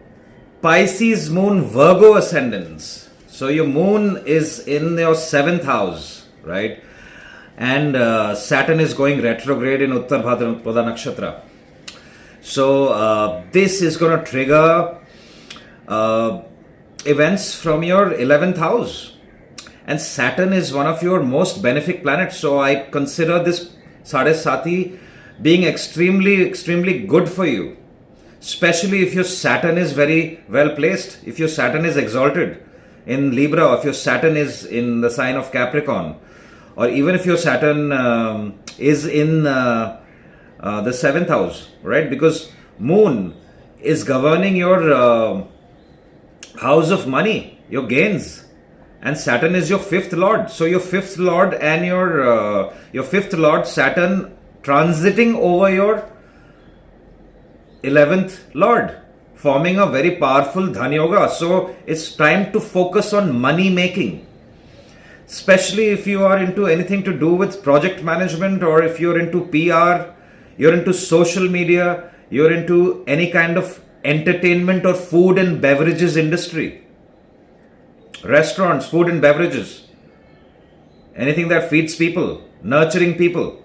Pisces Moon Virgo ascendants, so your moon is in your 7th house, right? And Saturn is going retrograde in Uttar Bhadrapada Nakshatra. So this is going to trigger events from your 11th house. And Saturn is one of your most benefic planets. So I consider this Sade Sati being extremely, extremely good for you. Especially if your Saturn is very well placed. If your Saturn is exalted in Libra, or if your Saturn is in the sign of Capricorn, or even if your Saturn is in the 7th house, right? Because Moon is governing your house of money, your gains, and Saturn is your 5th lord. So your 5th lord and your 5th lord Saturn transiting over your 11th lord, forming a very powerful Dhan Yoga. So it's time to focus on money making. Especially if you are into anything to do with project management, or if you're into PR, you're into social media, you're into any kind of entertainment or food and beverages industry, restaurants, food and beverages, anything that feeds people, nurturing people.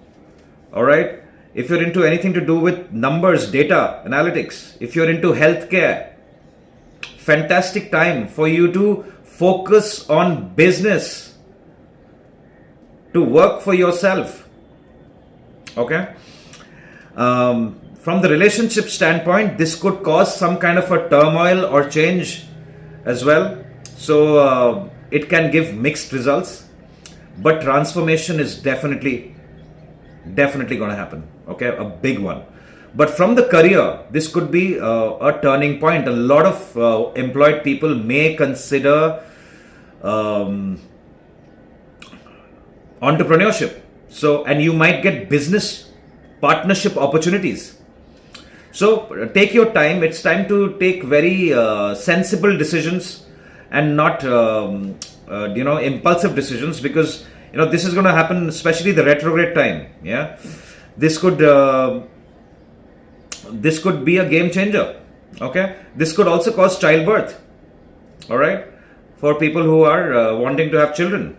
All right. If you're into anything to do with numbers, data, analytics, if you're into healthcare, fantastic time for you to focus on business, to work for yourself. Okay. From the relationship standpoint, this could cause some kind of a turmoil or change as well. So it can give mixed results, but transformation is definitely going to happen. Okay, a big one. But from the career, this could be a turning point. A lot of employed people may consider entrepreneurship. So, and you might get business partnership opportunities. So take your time. It's time to take very sensible decisions and not impulsive decisions, because this is going to happen, especially the retrograde time. Yeah, this could be a game changer. Okay, this could also cause childbirth. All right, for people who are wanting to have children.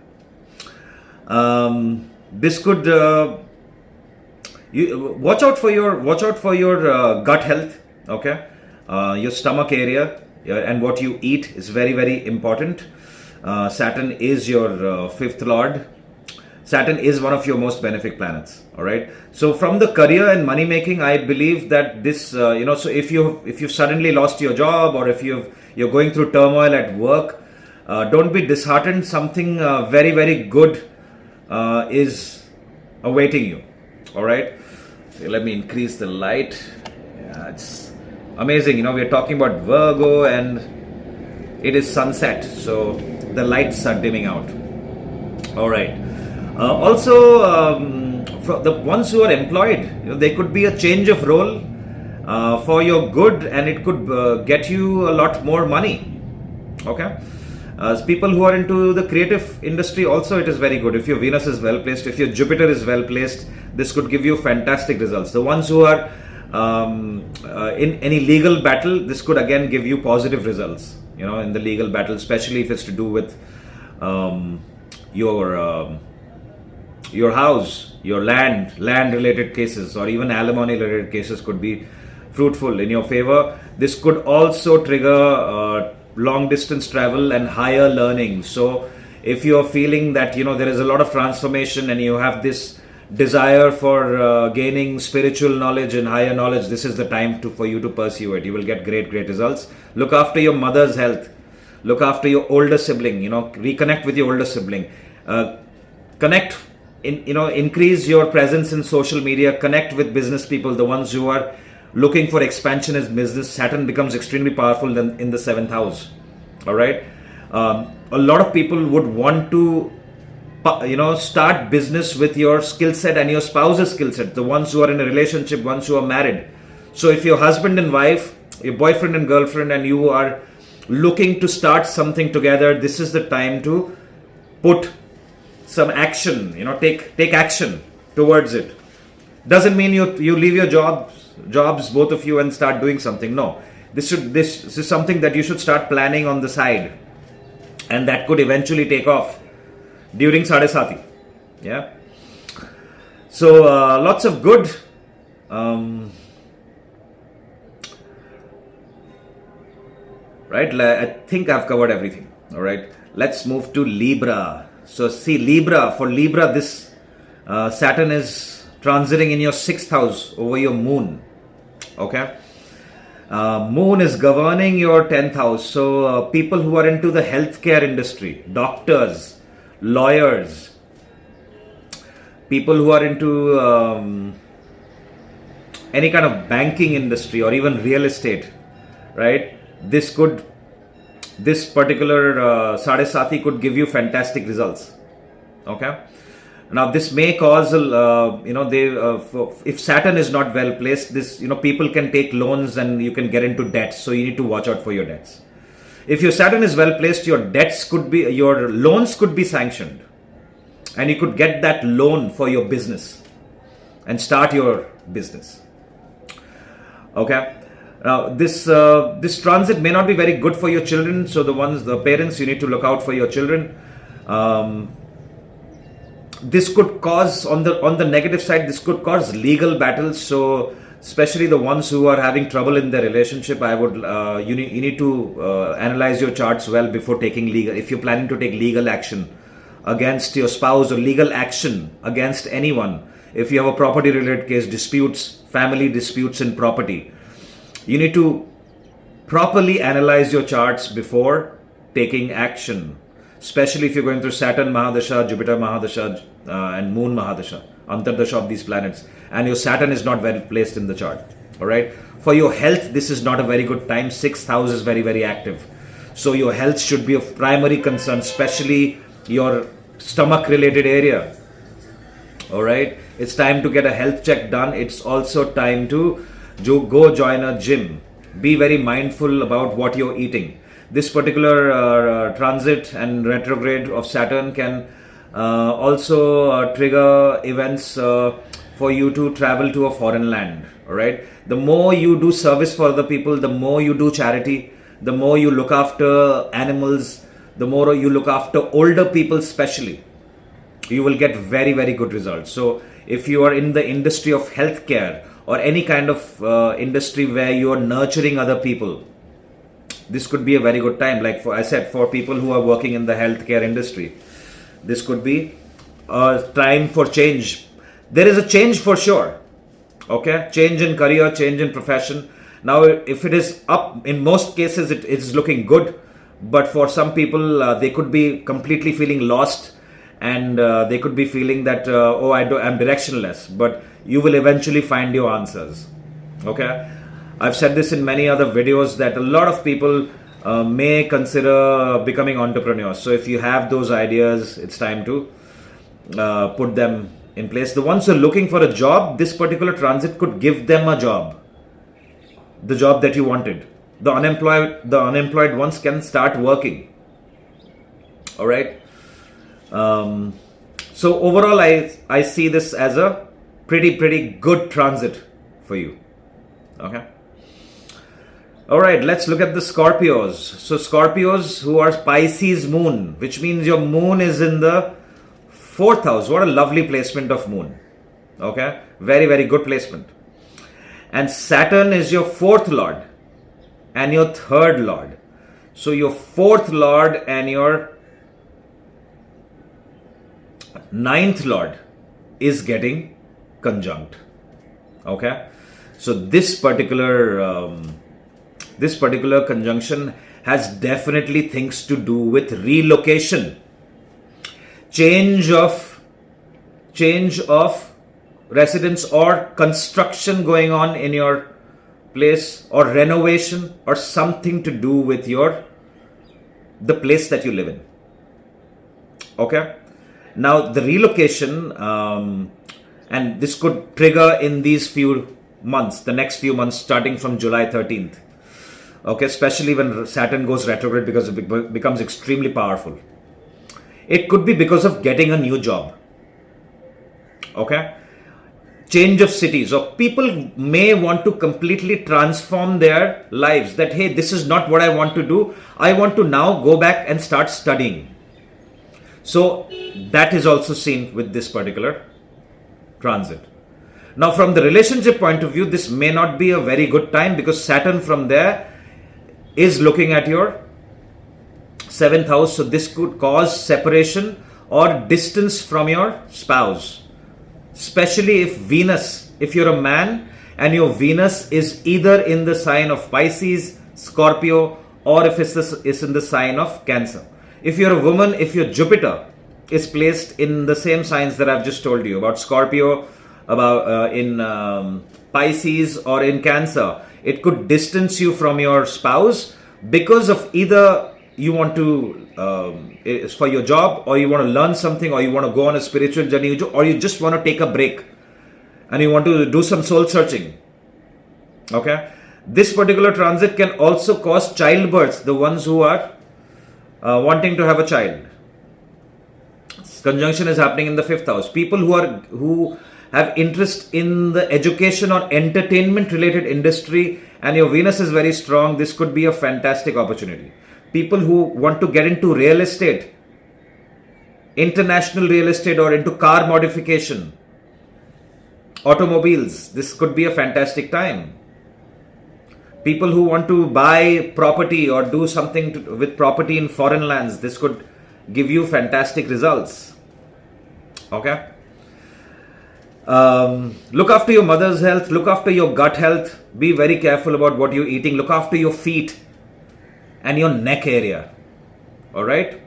This could watch out for your gut health. Okay, your stomach area and what you eat is very, very important. Saturn is your 5th lord. Saturn is one of your most benefic planets. All right. So from the career and money making, I believe that this, so if you've suddenly lost your job, or if you're going through turmoil at work, don't be disheartened. Something very, very good is awaiting you. All right. Okay, let me increase the light. Yeah, it's amazing. We're talking about Virgo and it is sunset, so the lights are dimming out. All right. Also, for the ones who are employed, there could be a change of role for your good, and it could get you a lot more money. Okay. People who are into the creative industry also, it is very good. If your Venus is well placed, if your Jupiter is well placed, this could give you fantastic results. The ones who are in any legal battle, this could again give you positive results, in the legal battle, especially if it's to do with your house, your land related cases, or even alimony related cases could be fruitful in your favor. This could also trigger long distance travel and higher learning. So if you are feeling that there is a lot of transformation and you have this desire for gaining spiritual knowledge and higher knowledge, this is the time for you to pursue it. You will get great results. Look after your mother's health. Look after your older sibling. Reconnect with your older sibling. Connect. Increase your presence in social media. Connect with business people, the ones who are looking for expansion as business. Saturn becomes extremely powerful in the 7th house. All right. A lot of people would want to start business with your skill set and your spouse's skill set, the ones who are in a relationship, ones who are married. So if your husband and wife, your boyfriend and girlfriend, and you are looking to start something together, this is the time to put some action, take action towards it. Doesn't mean you leave your jobs, both of you, and start doing something. No, this is something that you should start planning on the side, and that could eventually take off during Sade Sati. Yeah. So lots of good. Right. I think I've covered everything. All right. Let's move to Libra. So see, for Libra, this Saturn is transiting in your 6th house over your moon. Okay. Moon is governing your 10th house. So people who are into the healthcare industry, doctors, lawyers, people who are into any kind of banking industry or even real estate, right? This particular Sade Sati could give you fantastic results. Okay. Now this may cause, if Saturn is not well placed, people can take loans and you can get into debt. So you need to watch out for your debts. If your Saturn is well placed, your loans could be sanctioned, and you could get that loan for your business and start your business. Okay. Now this transit may not be very good for your children. So the parents, you need to look out for your children. This could cause, on the negative side, this could cause legal battles. So especially the ones who are having trouble in their relationship, I would you need to analyze your charts well before taking legal. If you're planning to take legal action against your spouse or legal action against anyone, if you have a property related case, disputes, family disputes in property, you need to properly analyze your charts before taking action. Especially if you're going through Saturn Mahadasha, Jupiter Mahadasha, and Moon Mahadasha, Antardasha of these planets, and your Saturn is not well placed in the chart. All right. For your health, this is not a very good time. 6th house is very, very active. So your health should be of primary concern, especially your stomach related area. All right. It's time to get a health check done. It's also time to go join a gym. Be very mindful about what you're eating. This particular transit and retrograde of Saturn can also trigger events for you to travel to a foreign land. All right. The more you do service for other people, the more you do charity, the more you look after animals, the more you look after older people especially, you will get very, very good results. So if you are in the industry of healthcare or any kind of industry where you are nurturing other people, this could be a very good time. Like for people who are working in the healthcare industry, this could be a time for change. There is a change for sure. Okay, change in career, change in profession. Now, if it is up, in most cases, it is looking good. But for some people, they could be completely feeling lost, and they could be feeling that, I'm directionless. But you will eventually find your answers. Okay. I've said this in many other videos that a lot of people may consider becoming entrepreneurs. So if you have those ideas, it's time to put them in place. The ones who are looking for a job, this particular transit could give them a job. The job that you wanted. The unemployed ones can start working. All right. So overall, I see this as a pretty good transit for you. Okay. All right, let's look at the Scorpios. So Scorpios who are Pisces Moon, which means your moon is in the 4th house. What a lovely placement of moon. Okay, very good placement. And Saturn is your 4th lord and your 3rd lord. So your 4th lord and your 9th lord is getting conjunct. Okay, so this particular conjunction has definitely things to do with relocation, change of residence or construction going on in your place, or renovation, or something to do with the place that you live in. Okay, now the relocation and this could trigger in these few months, the next few months starting from July 13th. Okay, especially when Saturn goes retrograde, because it becomes extremely powerful. It could be because of getting a new job. Okay, change of cities, or people may want to completely transform their lives, that hey, this is not what I want to do, I want to now go back and start studying. So that is also seen with this particular transit. Now from the relationship point of view, this may not be a very good time, because Saturn from there is looking at your 7th house. So this could cause separation or distance from your spouse, especially if you're a man and your Venus is either in the sign of Pisces, Scorpio, or if it's in the sign of Cancer. If you're a woman, if your Jupiter is placed in the same signs that I've just told you about, Scorpio, about in Pisces or in Cancer, it could distance you from your spouse because of either you want to, it's for your job, or you want to learn something, or you want to go on a spiritual journey, or you just want to take a break and you want to do some soul searching. Okay, this particular transit can also cause childbirth, the ones who are wanting to have a child. This conjunction is happening in the 5th house. People who have interest in the education or entertainment related industry and your Venus is very strong, this could be a fantastic opportunity. People who want to get into real estate, international real estate, or into car modification, automobiles, this could be a fantastic time. People who want to buy property or do something with property in foreign lands, this could give you fantastic results. Okay. Look after your mother's health, look after your gut health, be very careful about what you're eating, look after your feet and your neck area. Alright,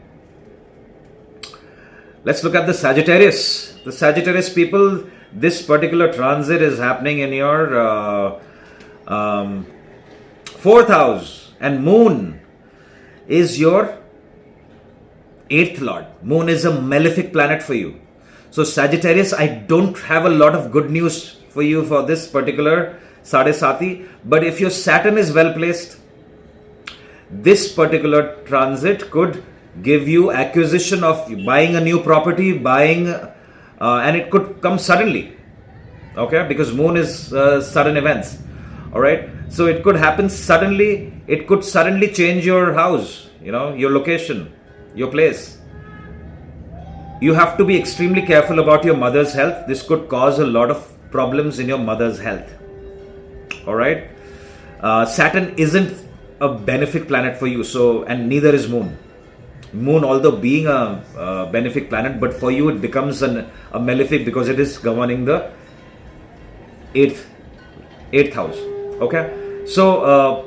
let's look at the Sagittarius. The Sagittarius people, this particular transit is happening in your 4th house, and Moon is your 8th lord. Moon is a malefic planet for you. So Sagittarius, I don't have a lot of good news for you for this particular Sade Sati, but if your Saturn is well placed, this particular transit could give you acquisition of buying a new property, and it could come suddenly. Okay, because Moon is sudden events. All right, so it could happen suddenly. It could suddenly change your house, your location, your place. You have to be extremely careful about your mother's health. This could cause a lot of problems in your mother's health. All right, Saturn isn't a benefic planet for you, so, and neither is Moon. Moon, although being a benefic planet, but for you it becomes a malefic because it is governing the 8th house. Okay, so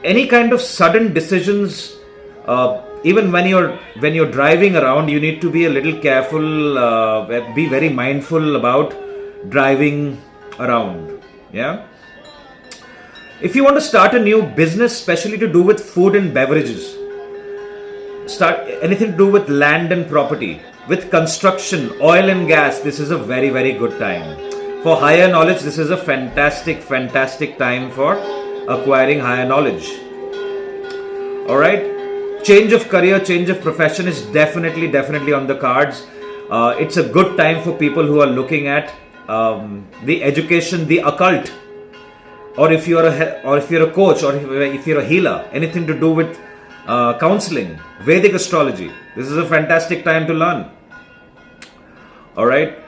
any kind of sudden decisions, even when you're driving around, you need to be a little careful, be very mindful about driving around. Yeah, if you want to start a new business, especially to do with food and beverages, start anything to do with land and property, with construction, oil and gas, this is a very, very good time. For higher knowledge, this is a fantastic, fantastic time for acquiring higher knowledge. Alright? Change of career, change of profession is definitely on the cards. It's a good time for people who are looking at the education, the occult, or if you're a coach, or if you're a healer, anything to do with counseling, Vedic astrology. This is a fantastic time to learn. Alright?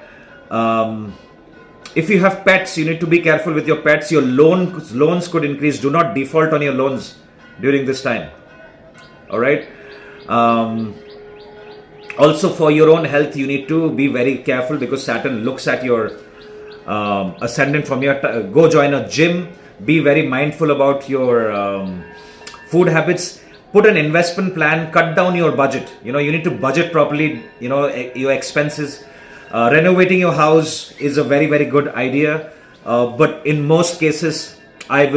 If you have pets, you need to be careful with your pets. Your loans could increase. Do not default on your loans during this time. Alright? Also for your own health, you need to be very careful because Saturn looks at your ascendant from your... Go join a gym. Be very mindful about your food habits. Put an investment plan. Cut down your budget. You need to budget properly, your expenses. Renovating your house is a very, very good idea. But in most cases, I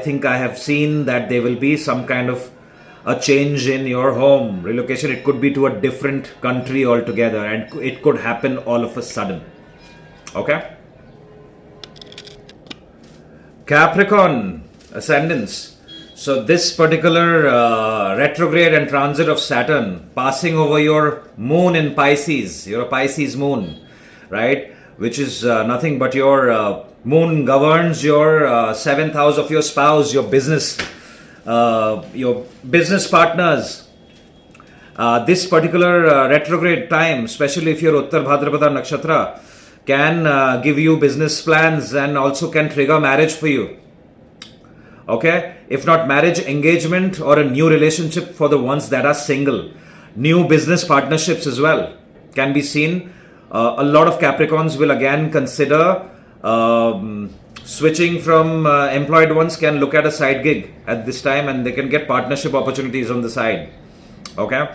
think I have seen that there will be some kind of a change in your home. Relocation, it could be to a different country altogether, and it could happen all of a sudden. Okay? Capricorn, Ascendants. So this particular retrograde and transit of Saturn passing over your moon in Pisces, your Pisces moon, right? Which is nothing but your moon governs your 7th house of your spouse, your business partners. This particular retrograde time, especially if you're Uttar Bhadrapada Nakshatra, can give you business plans and also can trigger marriage for you. Okay? If not marriage, engagement or a new relationship for the ones that are single. New business partnerships as well can be seen. A lot of Capricorns will again consider switching from employed ones, can look at a side gig at this time, and they can get partnership opportunities on the side. Okay?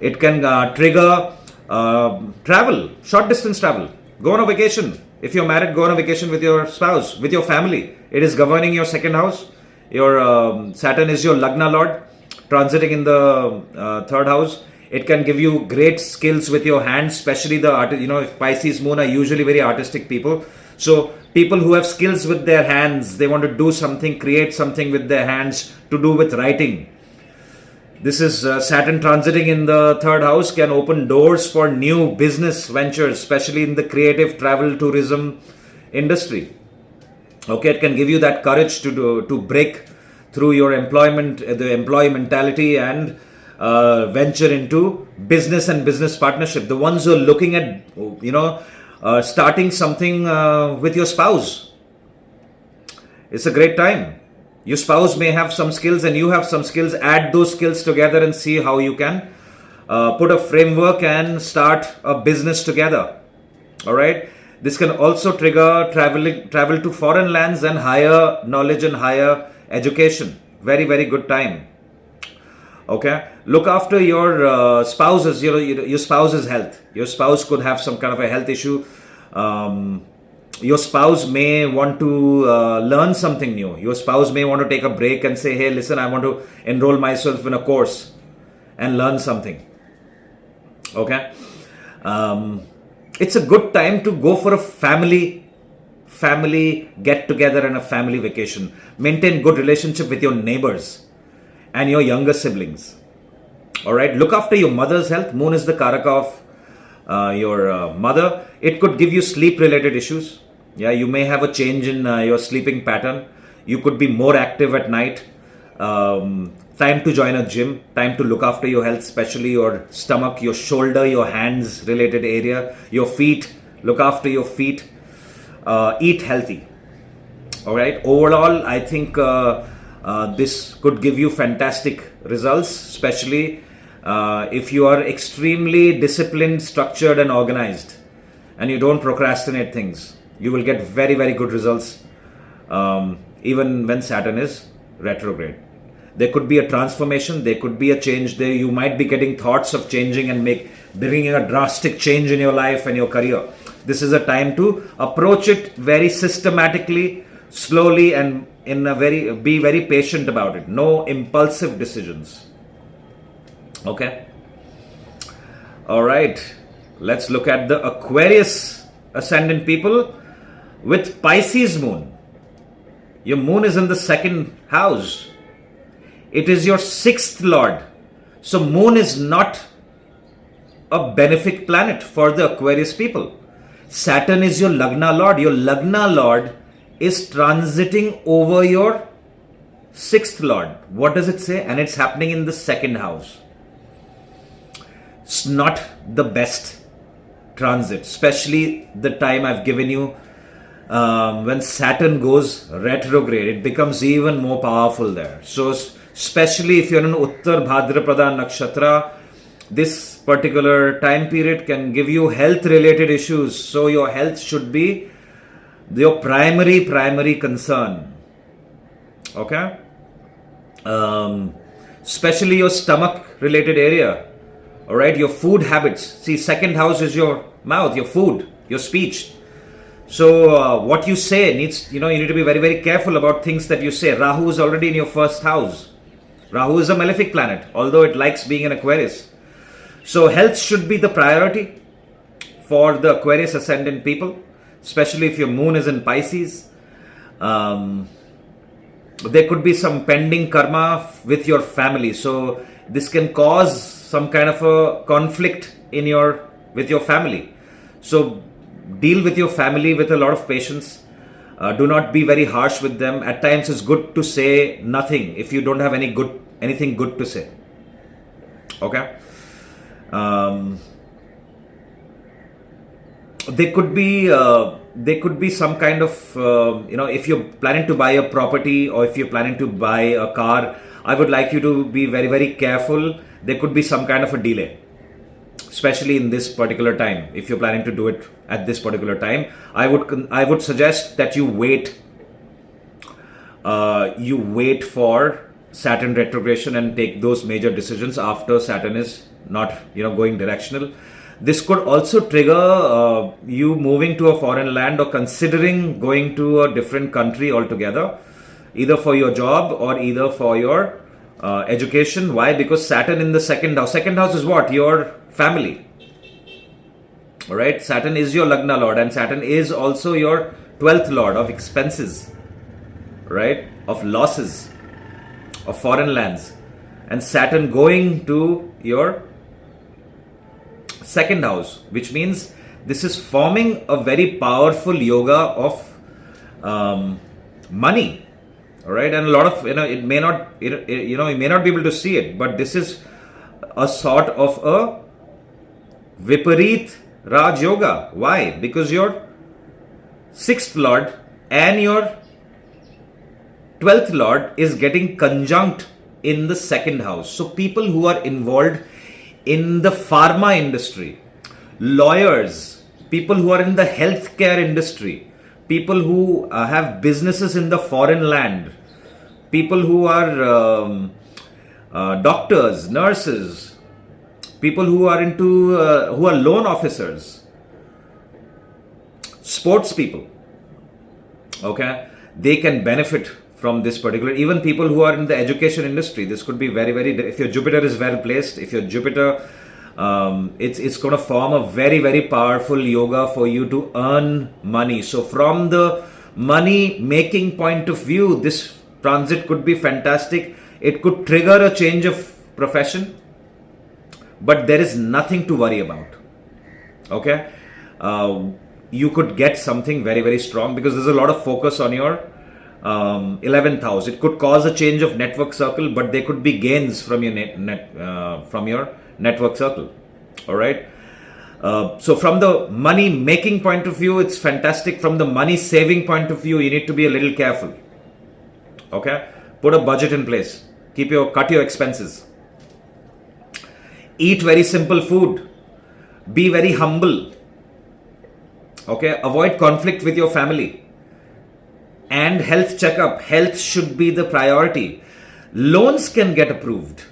It can trigger travel, short distance travel. Go on a vacation. If you're married, go on a vacation with your spouse, with your family. It is governing your 2nd house. Your Saturn is your Langna Lord, transiting in the 3rd house. It can give you great skills with your hands, especially the if Pisces Moon are usually very artistic people. So people who have skills with their hands, they want to do something, create something with their hands to do with writing. This is Saturn transiting in the 3rd house, can open doors for new business ventures, especially in the creative, travel, tourism industry. Okay, it can give you that courage to break through your employment, the employee mentality, and venture into business and business partnership. The ones who are looking at, starting something with your spouse, it's a great time. Your spouse may have some skills and you have some skills. Add those skills together and see how you can put a framework and start a business together. All right. This can also trigger travel to foreign lands and higher knowledge and higher education. Very, very good time. Okay. Look after your spouses, your spouse's health. Your spouse could have some kind of a health issue. Your spouse may want to learn something new. Your spouse may want to take a break and say, hey, listen, I want to enroll myself in a course and learn something. Okay. It's a good time to go for a family get together and a family vacation. Maintain good relationship with your neighbors and your younger siblings. All right. Look after your mother's health. Moon is the karaka of your mother. It could give you sleep related issues. Yeah, you may have a change in your sleeping pattern. You could be more active at night. Time to join a gym. Time to look after your health, especially your stomach, your shoulder, your hands related area, your feet. Look after your feet. Eat healthy. All right. Overall, I think this could give you fantastic results, especially if you are extremely disciplined, structured and organized and you don't procrastinate things. You will get very, very good results even when Saturn is retrograde. There could be a transformation, there could be a change there. You might be getting thoughts of changing and bringing a drastic change in your life and your career. This is a time to approach it very systematically, slowly, and be very patient about it. No impulsive decisions. Okay. All right, let's look at the Aquarius ascendant people with Pisces moon. Your moon is in the second house. It is your sixth lord. So moon is not a benefic planet for the Aquarius people. Saturn is your Lagna lord. Your Lagna lord is transiting over your sixth lord. What does it say? And it's happening in the second house. It's not the best transit, especially the time I've given you. When Saturn goes retrograde, it becomes even more powerful there. So especially if you're in Uttar Bhadrapada Nakshatra, this particular time period can give you health related issues. So your health should be your primary concern. Okay? Especially your stomach related area. Alright, your food habits. See, second house is your mouth, your food, your speech. So what you say needs, you need to be very careful about things that you say. Rahu is already in your first house. Rahu is a malefic planet, although it likes being in Aquarius. So health should be the priority for the Aquarius ascendant people, especially if your moon is in Pisces. There could be some pending karma with your family. So this can cause some kind of a conflict with your family. So deal with your family with a lot of patience. Do not be very harsh with them. At times it's good to say nothing if you don't have anything good to say. Okay? There could be some kind of, if you're planning to buy a property or if you're planning to buy a car, I would like you to be very careful. There could be some kind of a delay, especially in this particular time. If you're planning to do it at this particular time, I would suggest that you wait for Saturn retrogression and take those major decisions after Saturn is not going directional. This could also trigger you moving to a foreign land or considering going to a different country altogether, either for your job or either for your education. Why? Because Saturn in the second house. Second house is what? Your family. Alright? Saturn is your Lagna lord, and Saturn is also your 12th lord of expenses. Right? Of losses. Of foreign lands. And Saturn going to your second house, which means this is forming a very powerful yoga of money. All right, and a lot of it may not you may not be able to see it, but this is a sort of a Viparit Raj Yoga. Why? Because your sixth lord and your 12th lord is getting conjunct in the second house. So people who are involved in the pharma industry, lawyers, people who are in the healthcare industry, people who have businesses in the foreign land, people who are doctors, nurses, people who are who are loan officers, sports people, okay, they can benefit from this particular, even people who are in the education industry. This could be very if your Jupiter is well placed, if your Jupiter, it's going to form a very powerful yoga for you to earn money. So from the money making point of view, this transit could be fantastic. It could trigger a change of profession, but there is nothing to worry about. Okay, you could get something very strong because there's a lot of focus on your 11th house. It could cause a change of network circle, but there could be gains from your network circle. All right. So from the money making point of view, it's fantastic. From the money saving point of view, you need to be a little careful. Okay. Put a budget in place. Cut your expenses. Eat very simple food. Be very humble. Okay. Avoid conflict with your family. And health checkup. Health should be the priority. Loans can get approved.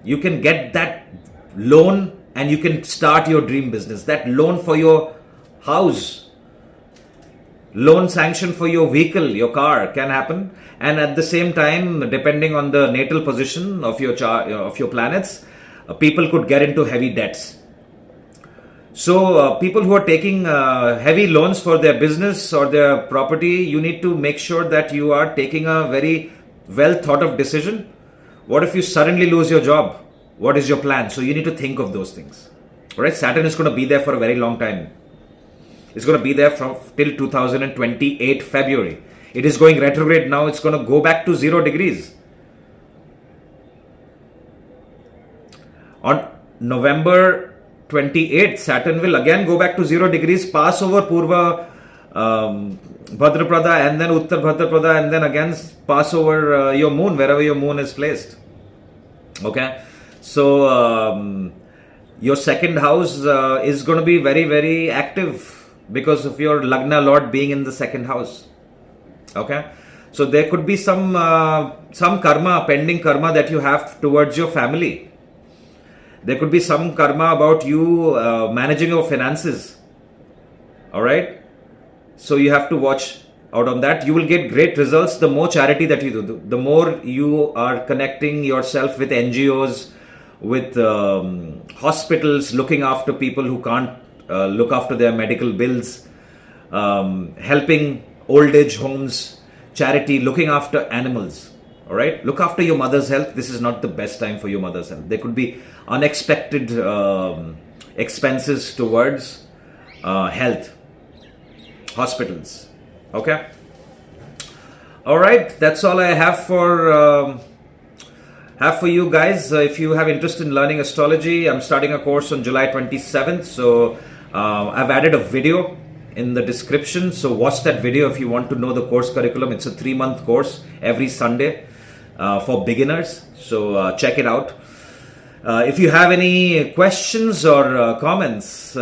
You can get that loan and you can start your dream business. That loan for your house, loan sanction for your vehicle, your car can happen. And at the same time, depending on the natal position of your planets, people could get into heavy debts. So people who are taking heavy loans for their business or their property, you need to make sure that you are taking a very well thought of decision. What if you suddenly lose your job? What is your plan? So you need to think of those things. All right, Saturn is going to be there for a very long time. It's going to be there from till 2028 February. It is going retrograde now. It's going to go back to 0 degrees. On November 28th, Saturn will again go back to 0 degrees, pass over Purva Bhadrapada and then Uttar Bhadrapada, and then again pass over your moon, wherever your moon is placed. Okay, so your second house is going to be very, very active because of your Lagna Lord being in the second house. Okay, so there could be some karma, pending karma that you have towards your family. There could be some karma about you managing your finances. All right. So you have to watch out on that. You will get great results the more charity that you do. The more you are connecting yourself with NGOs, with hospitals, looking after people who can't look after their medical bills, helping old age homes, charity, looking after animals. All right, look after your mother's health. This is not the best time for your mother's health. There could be unexpected expenses towards health, hospitals. Okay. All right, that's all I have for you guys. If you have interest in learning astrology, I'm starting a course on July 27th. So I've added a video in the description. So watch that video if you want to know the course curriculum. It's a 3-month course every Sunday for beginners. So check it out. If you have any questions or comments,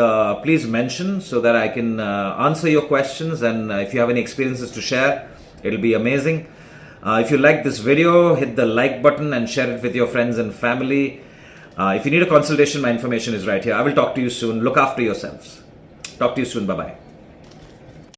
please mention so that I can answer your questions. And if you have any experiences to share, it'll be amazing. If you like this video, hit the like button and share it with your friends and family. If you need a consultation, my information is right here. I will talk to you soon. Look after yourselves. Talk to you soon. Bye-bye.